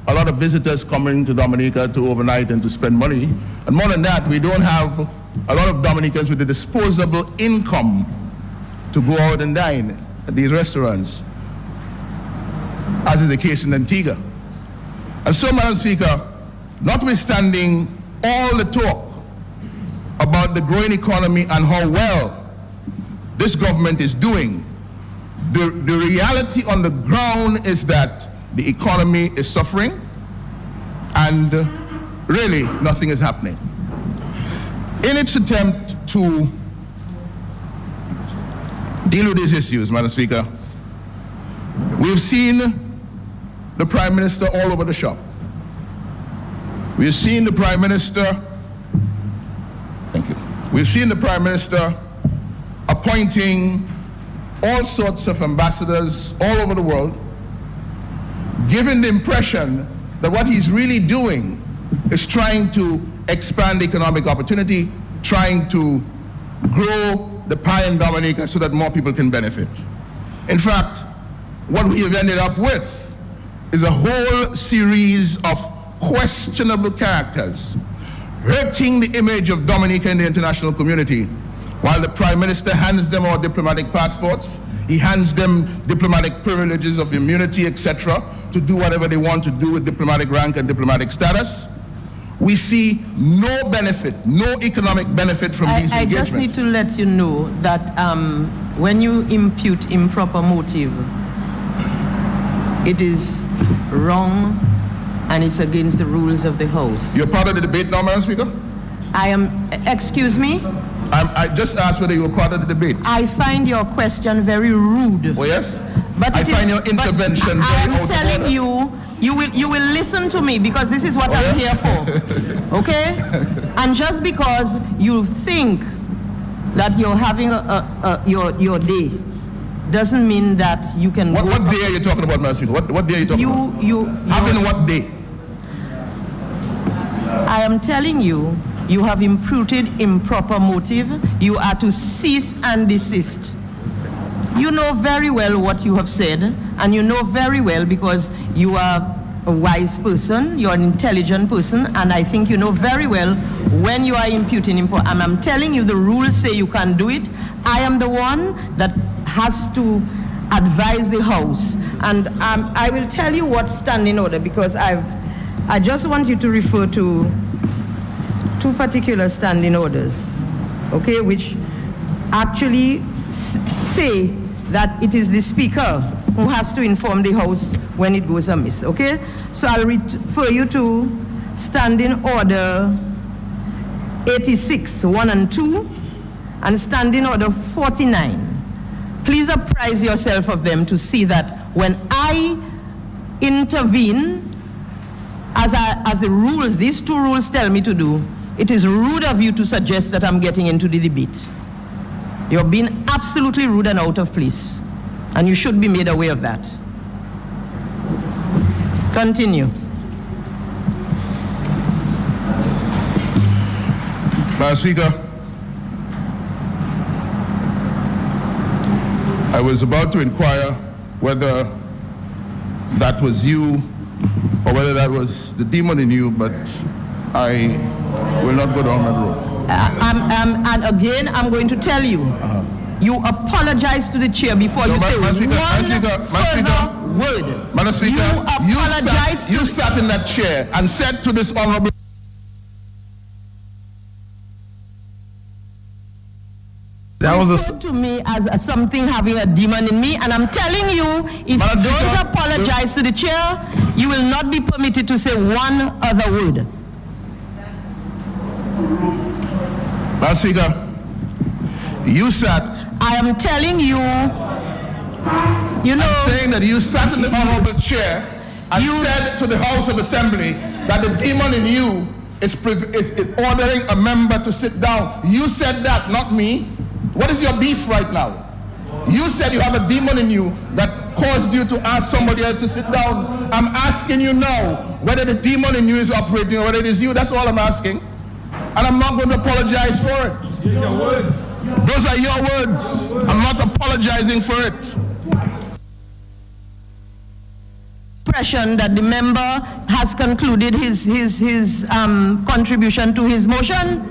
a lot of visitors coming to Dominica to overnight and to spend money. And more than that, we don't have a lot of Dominicans with the disposable income to go out and dine at these restaurants, as is the case in Antigua. And so, Madam Speaker, notwithstanding all the talk about the growing economy and how well this government is doing, the reality on the ground is that the economy is suffering and really nothing is happening. In its attempt to deal with these issues, Madam Speaker, we've seen the Prime Minister all over the shop. We've seen the Prime Minister, thank you. We've seen the Prime Minister appointing all sorts of ambassadors all over the world, giving the impression that what he's really doing is trying to expand economic opportunity, trying to grow the pie in Dominica so that more people can benefit. In fact, what we have ended up with is a whole series of questionable characters hurting the image of Dominica in the international community. While the Prime Minister hands them our diplomatic passports, he hands them diplomatic privileges of immunity, etc., to do whatever they want to do with diplomatic rank and diplomatic status. We see no benefit, no economic benefit from these I engagements. just need to let you know that when you impute improper motive, it is wrong and it's against the rules of the House. You're part of the debate now, Madam Speaker? I am, excuse me? I just asked whether you were part of the debate. I find your question very rude. Oh, yes? But I find your intervention I very out am of telling order. you will listen to me because this is what I'm here for. Okay? And just because you think that you're having your day doesn't mean that you can What day are you talking about, Madam Speaker? What day are you talking about? Having what day? I am telling you, you have imputed improper motive. You are to cease and desist. You know very well what you have said, and you know very well because you are a wise person, you're an intelligent person, and I think you know very well when you are imputing improper. And I'm telling you, the rules say you can't do it. I am the one that has to advise the House. And I will tell you what standing order, because I just want you to refer to two particular standing orders, okay, which actually say that it is the Speaker who has to inform the House when it goes amiss, okay? So I'll refer you to Standing Order 86, 1 and 2, and Standing Order 49. Please apprise yourself of them to see that when I intervene, as the rules, these two rules tell me to do, it is rude of you to suggest that I'm getting into the debate. You're being absolutely rude and out of place, and you should be made aware of that. Continue. Madam Speaker, I was about to inquire whether that was you or whether that was the demon in you, but I will not go down that road. And again, I'm going to tell you, you apologize to the chair before you say one further word. Madam Speaker, you sat in that chair and said to this honorable That was referred to me as something having a demon in me, and I'm telling you, if Madam you don't Speaker, apologize to the chair, you will not be permitted to say one other word. Madam Speaker, you sat. I am telling you, You know, I'm saying that you sat in the honorable chair and said to the House of Assembly that the demon in you is ordering a member to sit down. You said that, not me. What is your beef right now? You said you have a demon in you that caused you to ask somebody else to sit down. I'm asking you now whether the demon in you is operating or whether it is you. That's all I'm asking. And I'm not going to apologize for it. Use your words. Those are your words. I'm not apologizing for it. Impression that the member has concluded his contribution to his motion.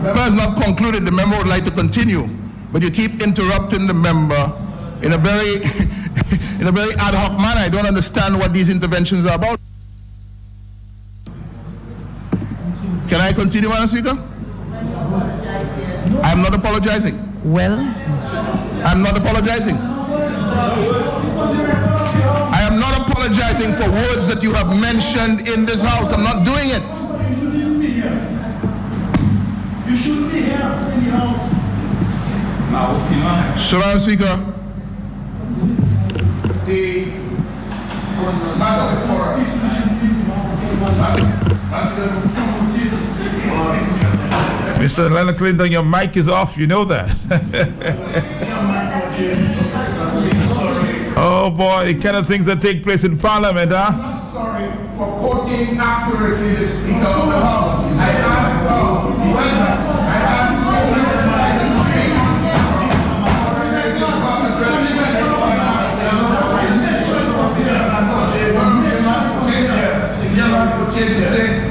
The member has not concluded. The member would like to continue, but you keep interrupting the member in a very in a very ad hoc manner. I don't understand what these interventions are about. Can I continue, Madam Speaker? I'm not apologizing. Well, I'm not apologizing. I am not apologizing for words that you have mentioned in this house. I'm not doing it. You should be here in the house. So, Madam Speaker, the matter before us. Mr. Leonard Clinton, your mic is off, you know that. Oh boy, the kind of things that take place in Parliament, huh? I'm sorry for quoting accurately the Speaker of the House. I asked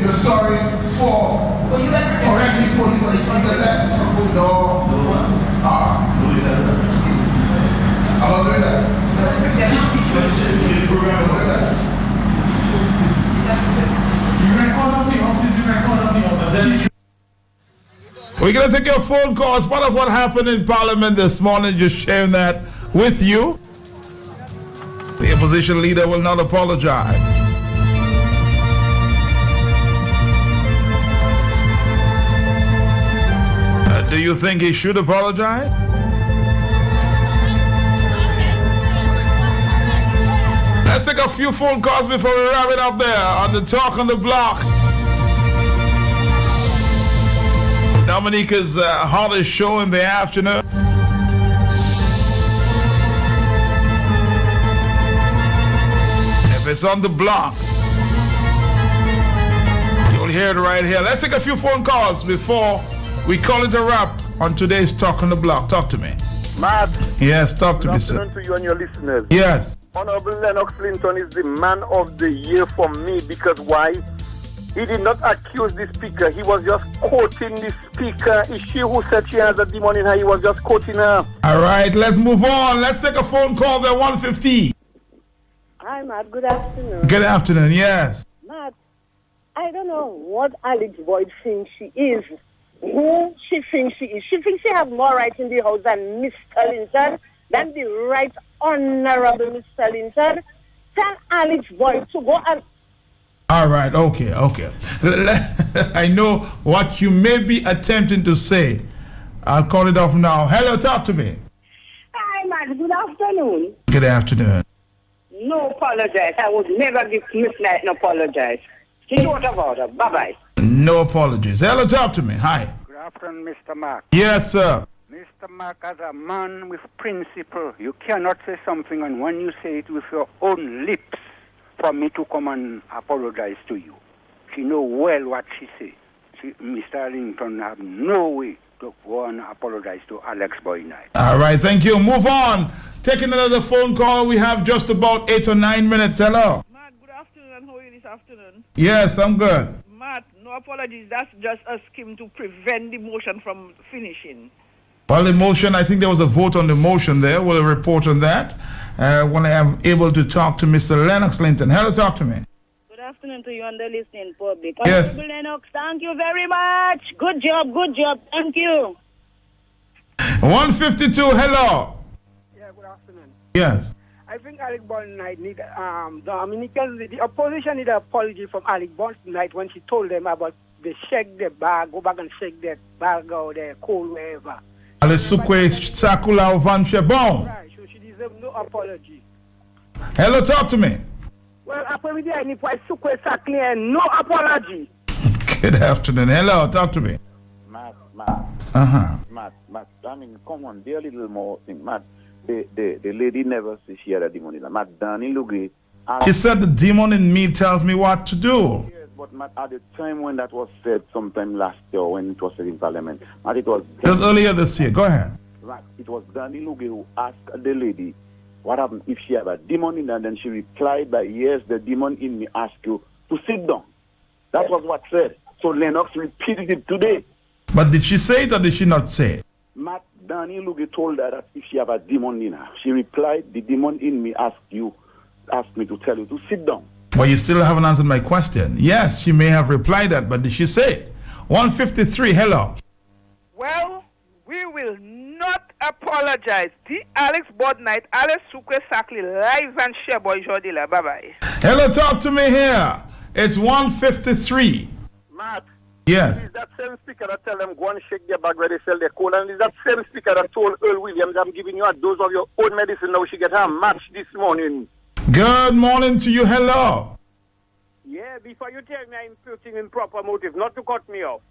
you're sorry for correctly quoting what the Speaker says. No. I'm not doing that. We're going to take your phone calls. Part of what happened in Parliament this morning, just sharing that with you. The opposition leader will not apologize. Do you think he should apologize? Let's take a few phone calls before we wrap it up there on the Talk on the Block. Dominica's hottest show in the afternoon. If it's on the block, you'll hear it right here. Let's take a few phone calls before we call it a wrap on today's Talk on the Block. Talk to me. Matt. Yes, talk to me, sir. Good afternoon to you and your listeners. Yes. Honorable Lennox Clinton is the man of the year for me because why? He did not accuse the speaker. He was just quoting the speaker. It's she who said she has a demon in her. He was just quoting her. All right, let's move on. Let's take a phone call there, 150. Hi, Matt. Good afternoon. Good afternoon, yes. Matt, I don't know what Alex Boyd thinks she is. Who she thinks she is. She thinks she has more rights in the House than Mr. Linton, than the Right Honorable Mr. Linton. Tell Alex Boyd to go and... All right, okay. I know what you may be attempting to say. I'll call it off now. Hello, talk to me. Hi, Matt. Good afternoon. Good afternoon. No apologize. I would never give Miss Knight an apologize. She don't about her. Bye-bye. No apologies. Hello, talk to me. Hi. Good afternoon, Mr. Mark. Yes, sir. Mr. Mark, as a man with principle, you cannot say something, and when you say it with your own lips, for me to come and apologize to you. She know well what she say. Mr. Linton have no way to go and apologize to Alex Boyd. All right, thank you. Move on. Taking another phone call. We have just about 8 or 9 minutes. Hello. Matt, good afternoon, and how are you this afternoon? Yes, I'm good. Matt, no apologies. That's just a scheme to prevent the motion from finishing. Well, the motion, I think there was a vote on the motion there. We'll report on that when I am able to talk to Mr. Lennox Linton. Hello, talk to me. Good afternoon to you and the listening public. Yes. Honorable Lennox, thank you very much. Good job. Thank you. 152, hello. Yeah, good afternoon. Yes. I think Alec Boyd Knight need Dominicans, the opposition need an apology from Alec Boyd Knight when she told them about they shake the bag, go back and shake that bag out there, cold wherever. Alesukwe Sakula Van Shebon. Right, so apology. Hello, talk to me. Well, after we did any point, no apology. Good afternoon. Hello, talk to me. Matt. Uh-huh. Matt. I mean, come on, be a little more thing. Matt, the lady never said she had a demon in her. Matt, Danny Lugie. She said the demon in me tells me what to do. Yes, but Matt, at the time when that was said, sometime last year when it was said in Parliament, Matt, it was... Just earlier this year. Go ahead. Matt, it was Danny Lugie who asked the lady what happened if she had a demon in her, and then she replied by, yes, the demon in me asked you to sit down. That was what said. So Lennox repeated it today. But did she say it or did she not say it? Matt, Danny Lugie told her that if she have a demon in her, she replied, the demon in me asked me to tell you to sit down. Well, you still haven't answered my question. Yes, she may have replied that, but did she say it? 153, hello. Well, we will not apologize. The Alex Board Night, Alex Sukwe Sakli, live and share boy Jodila. Bye-bye. Hello, talk to me here. It's 153. Matt. Yes. Is that same speaker that tell them go and shake their bag where they sell their coal? And is that same speaker that told Earl Williams, I'm giving you a dose of your own medicine now she get her match this morning? Good morning to you. Hello. Yeah, before you tell me I'm putting improper motive, not to cut me off.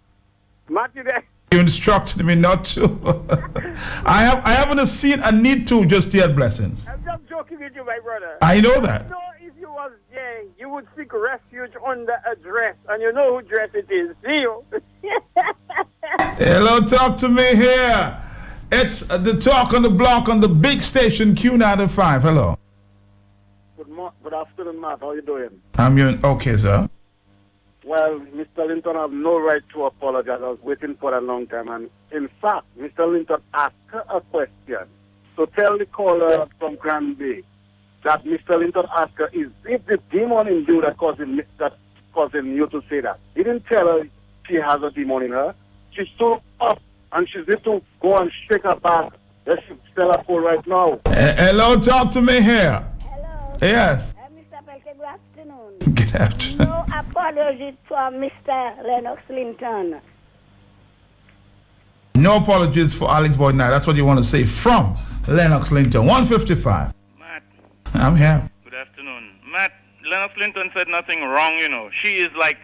Matt, you there? You instructed me not to. I haven't seen a need to just yet, blessings. I'm just joking with you, my brother. I know that. No, if you was there, you would seek refuge under a dress, and you know who dress it is. See you. Hello, talk to me here. It's the talk on the block on the big station Q95. Hello. Good afternoon, Matt. How you doing? I'm doing okay, sir. Well, Mr. Linton have no right to apologize. I was waiting for a long time. And in fact, Mr. Linton asked her a question. So tell the caller from Granby that Mr. Linton asked her, is it the demon in you that causing you to say that? He didn't tell her she has a demon in her. She's so up and she's need to go and shake her back. Let's tell her for right now. Hello, talk to me here. Hello. Yes. Mr. Pelke, good afternoon. Good afternoon. No apology for Mr. Lennox Linton. No apologies for Alex Boyd Knight. That's what you want to say from Lennox Linton. 155. Matt. I'm here. Good afternoon. Matt, Lennox Linton said nothing wrong, you know. She's like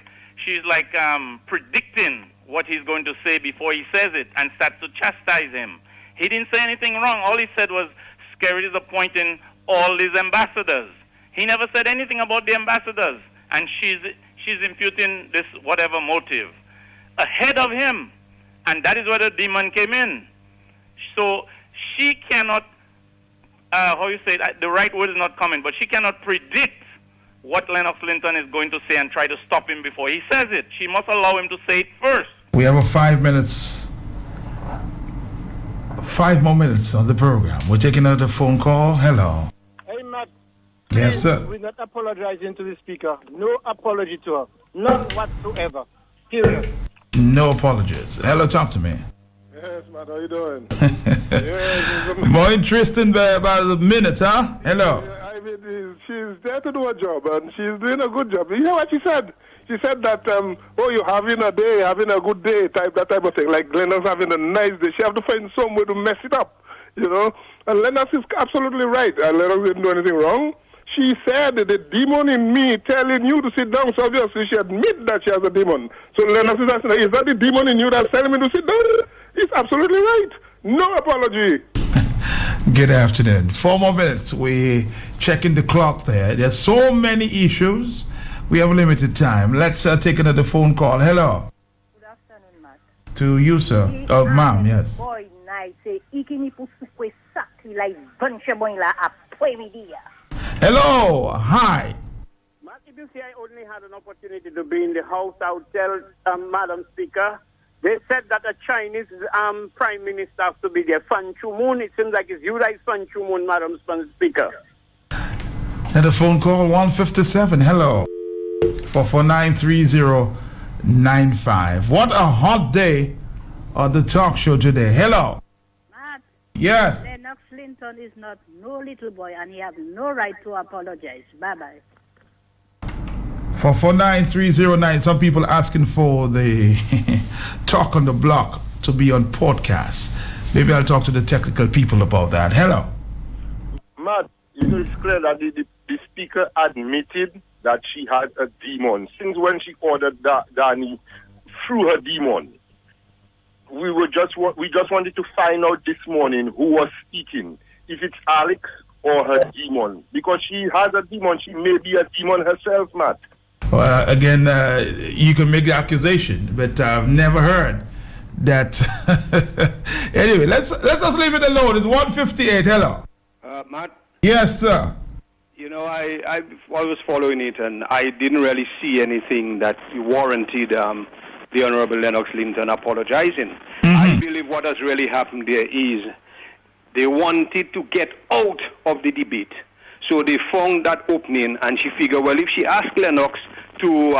predicting what he's going to say before he says it and starts to chastise him. He didn't say anything wrong. All he said was Skerrit is appointing all these ambassadors. He never said anything about the ambassadors. And she's imputing this whatever motive ahead of him. And that is where the demon came in. So she cannot, the right word is not coming, but she cannot predict what Lennox Linton is going to say and try to stop him before he says it. She must allow him to say it first. We have 5 minutes. 5 more minutes on the program. We're taking out a phone call. Hello. Hey, Matt. Yes, sir. We're not apologizing to the speaker. No apology to her. None whatsoever. Period. No apologies. Hello, talk to me. Yes, Matt. How you doing? More interesting by the minute, huh? Hello. I mean, she's there to do a job, and she's doing a good job. You hear what she said? She said that, you're having a day, having a good day, that type of thing. Like Lennox having a nice day. She have to find some way to mess it up, you know. And Lennox is absolutely right. And Lennox didn't do anything wrong. She said the demon in me telling you to sit down. So obviously she admit that she has a demon. So Lennox is asking, is that the demon in you that's telling me to sit down? It's absolutely right. No apology. Good afternoon. 4 more minutes. We checking the clock there. There's so many issues. We have limited time. Let's take another phone call. Hello. Good afternoon, Matt. To you, sir. Oh, ma'am, yes. Boy, nice. Ikini pusukwe sakli like bunch of boy la apoi media. Hello. Hi. Matt, if you see I only had an opportunity to be in the house, I would tell Madam Speaker, they said that a Chinese Prime Minister has to be there. Fan Chu Moon, it seems like it's you like Fan Chu Moon, Madam Speaker. And a phone call 157. Hello. 4493095. What a hot day on the talk show today. Hello. Matt. Yes. Lennox Linton is not no little boy and he has no right to apologize. Bye-bye. 4493009. Some people asking for the talk on the block to be on podcast. Maybe I'll talk to the technical people about that. Hello. Matt. it is clear that the speaker admitted that she had a demon. Since when she ordered Danny through her demon, we just wanted to find out this morning who was speaking, if it's Alex or her demon, because she has a demon. She may be a demon herself, Matt. Again, you can make the accusation, but I've never heard that. Anyway, let's just leave it alone. It's 1:58. Hello. Matt? Yes, sir. You know, I was following it, and I didn't really see anything that warranted the Honorable Lennox Linton apologizing. I believe what has really happened there is they wanted to get out of the debate. So they found that opening, and she figured, well, if she asked Lennox to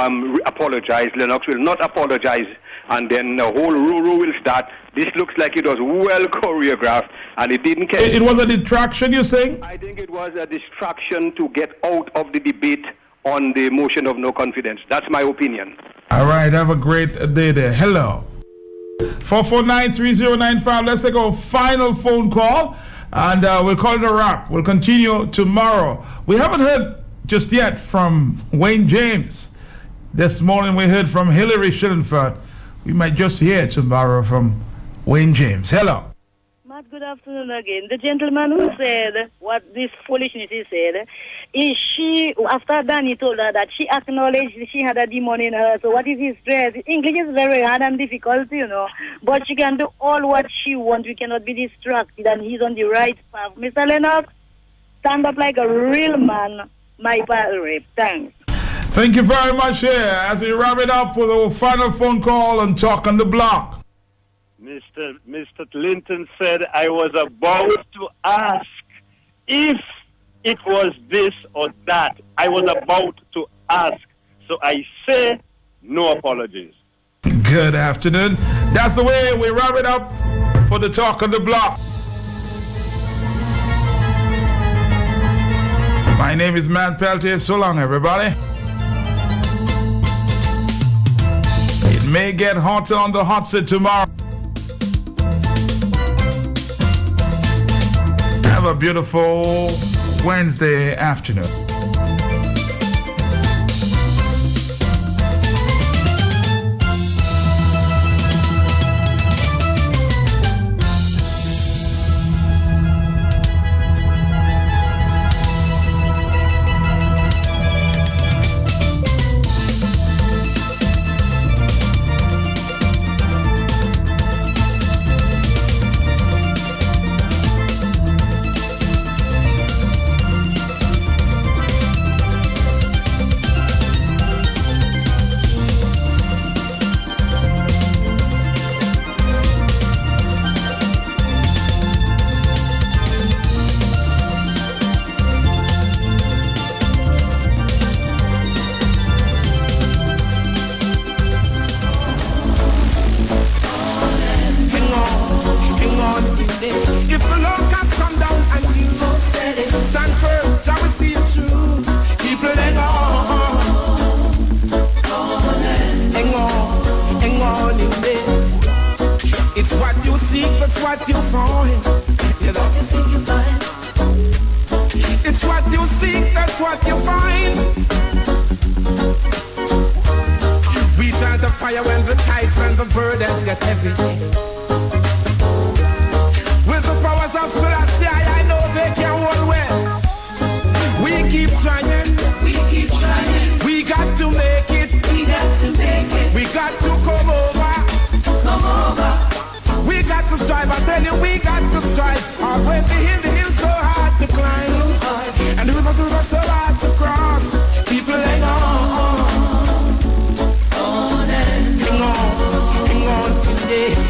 apologize, Lennox will not apologize, and then the whole rule will start. This looks like it was well choreographed, and it didn't care. It was a distraction, you're saying? I think it was a distraction to get out of the debate on the motion of no confidence. That's my opinion. All right, have a great day there. Hello. 449-3095. Let's take our final phone call, and we'll call it a wrap. We'll continue tomorrow. We haven't heard just yet from Wayne James. This morning we heard from Hillary Schillenfeld. We might just hear tomorrow from Wayne James. Hello. Matt, good afternoon again. The gentleman who said what this foolishness he said, is she, after Danny told her that she acknowledged she had a demon in her, so what is his stress? English is very hard and difficult, you know, but she can do all what she wants. We cannot be distracted, and he's on the right path. Mr. Lennox, stand up like a real man, my party. Thanks. Thank you very much here as we wrap it up with our final phone call and talk on the block. Mr. Linton said I was about to ask if it was this or that. I was about to ask. So I say no apologies. Good afternoon. That's the way we wrap it up for the talk on the block. My name is Matt Peltier. So long, everybody. It may get hotter on the hot seat tomorrow. Have a beautiful Wednesday afternoon.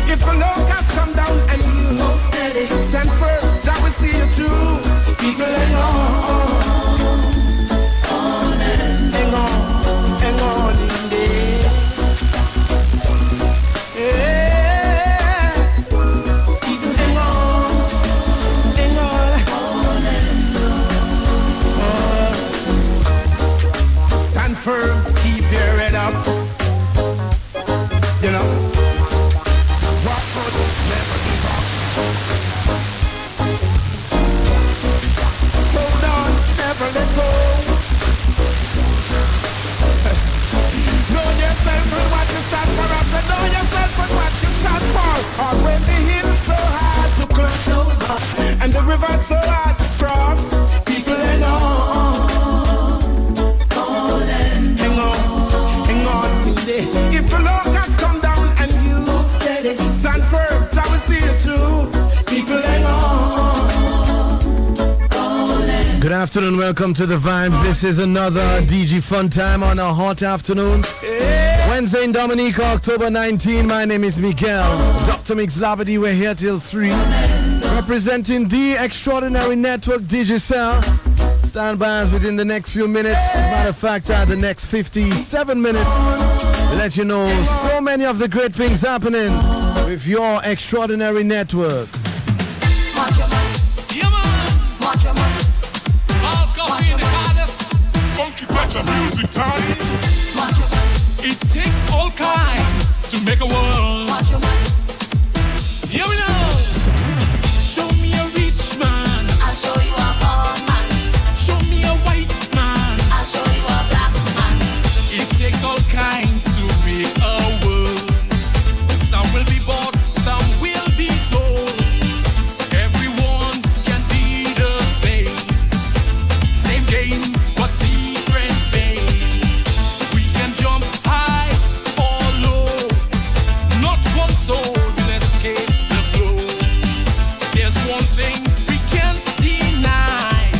If the and the river's so hard to cross. People hang on, hang on. If the locusts come down and you stand firm, shall we see it through? People hang on. Good afternoon, welcome to the Vibes. This is another DG Fun Time on a hot afternoon. Wednesday in Dominica, October 19. My name is Miguel. Dr. Mix Labadee, we're here till 3. Representing the extraordinary network, Digicel. Stand by us within the next few minutes. Matter of fact, the next 57 minutes. We'll let you know so many of the great things happening with your extraordinary network. Watch your man. Yeah, man. Watch your man. All coffee in the goddess. Funky touch of music time. Watch your man. It takes all kinds to make a world. Watch your man. Here we know. Show me a rich man. I'll show you a poor man. Show me a white man. I'll show you a black man. It takes all kinds to make a world. Some will be bought, some will be sold. Everyone can be the same. Same game, but different fate. We can jump high or low. Not one soul will escape the flow. There's one thing we can't deny.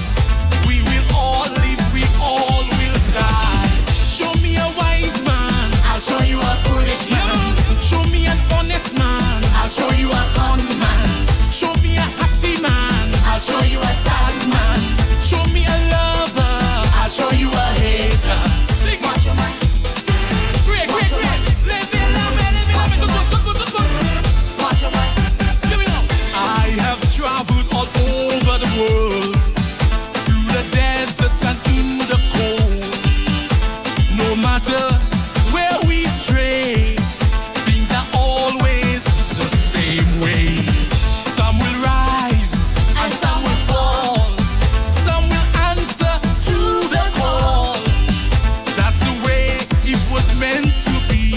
We will all live, we all will die. Show me a wise man. I'll show you a foolish man. Show me an honest man. I'll show you a con man. Show me a happy man. I'll show you a sad man. Show me a lover. I'll show you a hater. Sing. Watch your man. Great. Live in love, watch your man. Give me now. I have traveled all over the world, through the deserts and in the cold. No matter where we stray, things are always the same way. Some will rise and some will fall. Some will answer to the call. That's the way it was meant to be.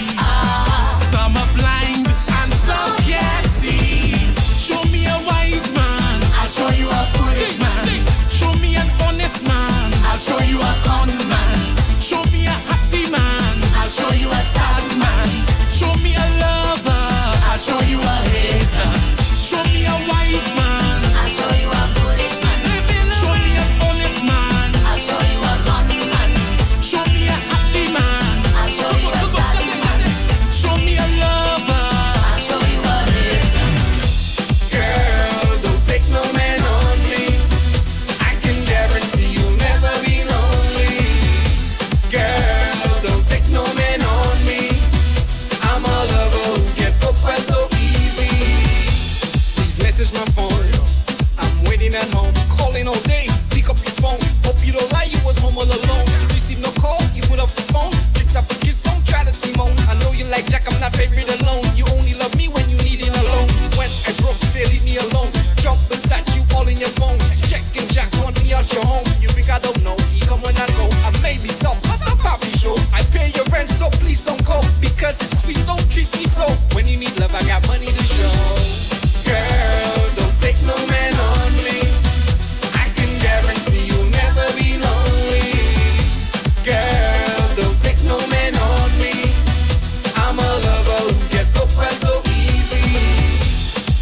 Some are blind and some can't see. Show me a wise man. I'll show you a foolish man. Show me an honest man. I'll show you a con man. Show me a happy man. I'll show you a sad man. Show me a lover. I'll show you a hater. Show me a wise man. I'll show you a foolish man. Show me an honest man. I'll show you a con man. Show me a happy man. I'll show you a sad man. Show me a lover. I'll show you a hater. Girl, don't take no man on me. I can guarantee you'll never be lonely. Girl, don't take no man on me. I'm a lover who get up so easy. Please message my phone. I'm waiting at home, calling all day. Pick up your phone. Hope you don't lie, you was home all alone. To receive no call, you put up the phone. Tricks up the kids, don't try to Simone. I know you like Jack, I'm not favorite alone. You only love me when you need it alone. When I broke, you say leave me alone. Jump beside you, all in your phone. Checking Jack, want me out your home. You think I don't know? He come when I go. I may be some, but I'm probably sure. I pay your rent, so please don't go. Because it's sweet, don't treat me so. When you need love, I got money to show. Girl, don't take no man on me. I can guarantee you'll never be lonely. Girl, don't take no man on me. I'm a lover who get up so easy.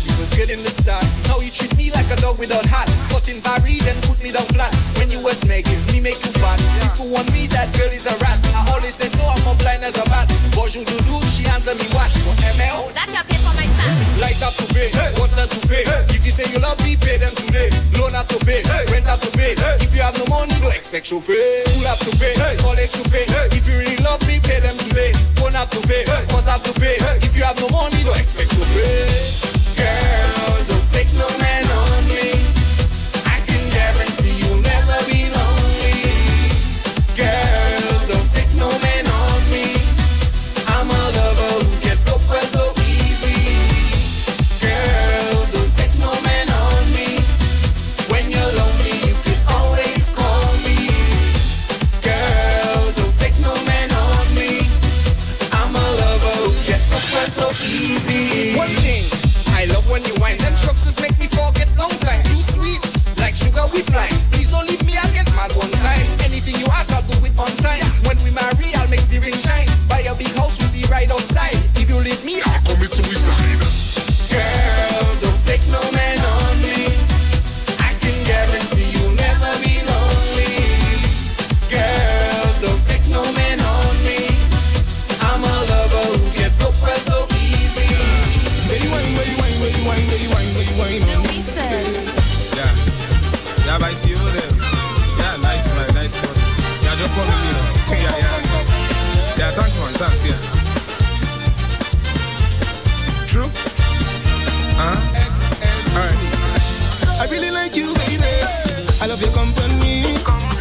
You was good in the start. Now you treat me like a dog without heart. Cut in Barry, then put me down flat. When you was Meg, it's me make you fat. People want me, that girl is a rat. I always said no, I'm a blind as a bat. Bonjour Doudou, she answer me what? For ML? That can pay for my son. Lights have to pay, water to pay. If you say you love me, pay them today. Loan have to pay, rent have to pay. If you have no money, no expect chauffeur. School have to pay, college to pay. If you really love me, pay them today. Phone have to pay, cost have to pay. If you have no money, no expect chauffeur. Girl, don't take no man on me. I can guarantee you'll never be lonely. Girl, don't take no man on me. I'm a lover who get up so easy. Girl, don't take no man on me. When you're lonely, you can always call me. Girl, don't take no man on me. I'm a lover who get up so easy. One thing I love when you whine. Them strokes just make me forget long like you, baby. I love your company.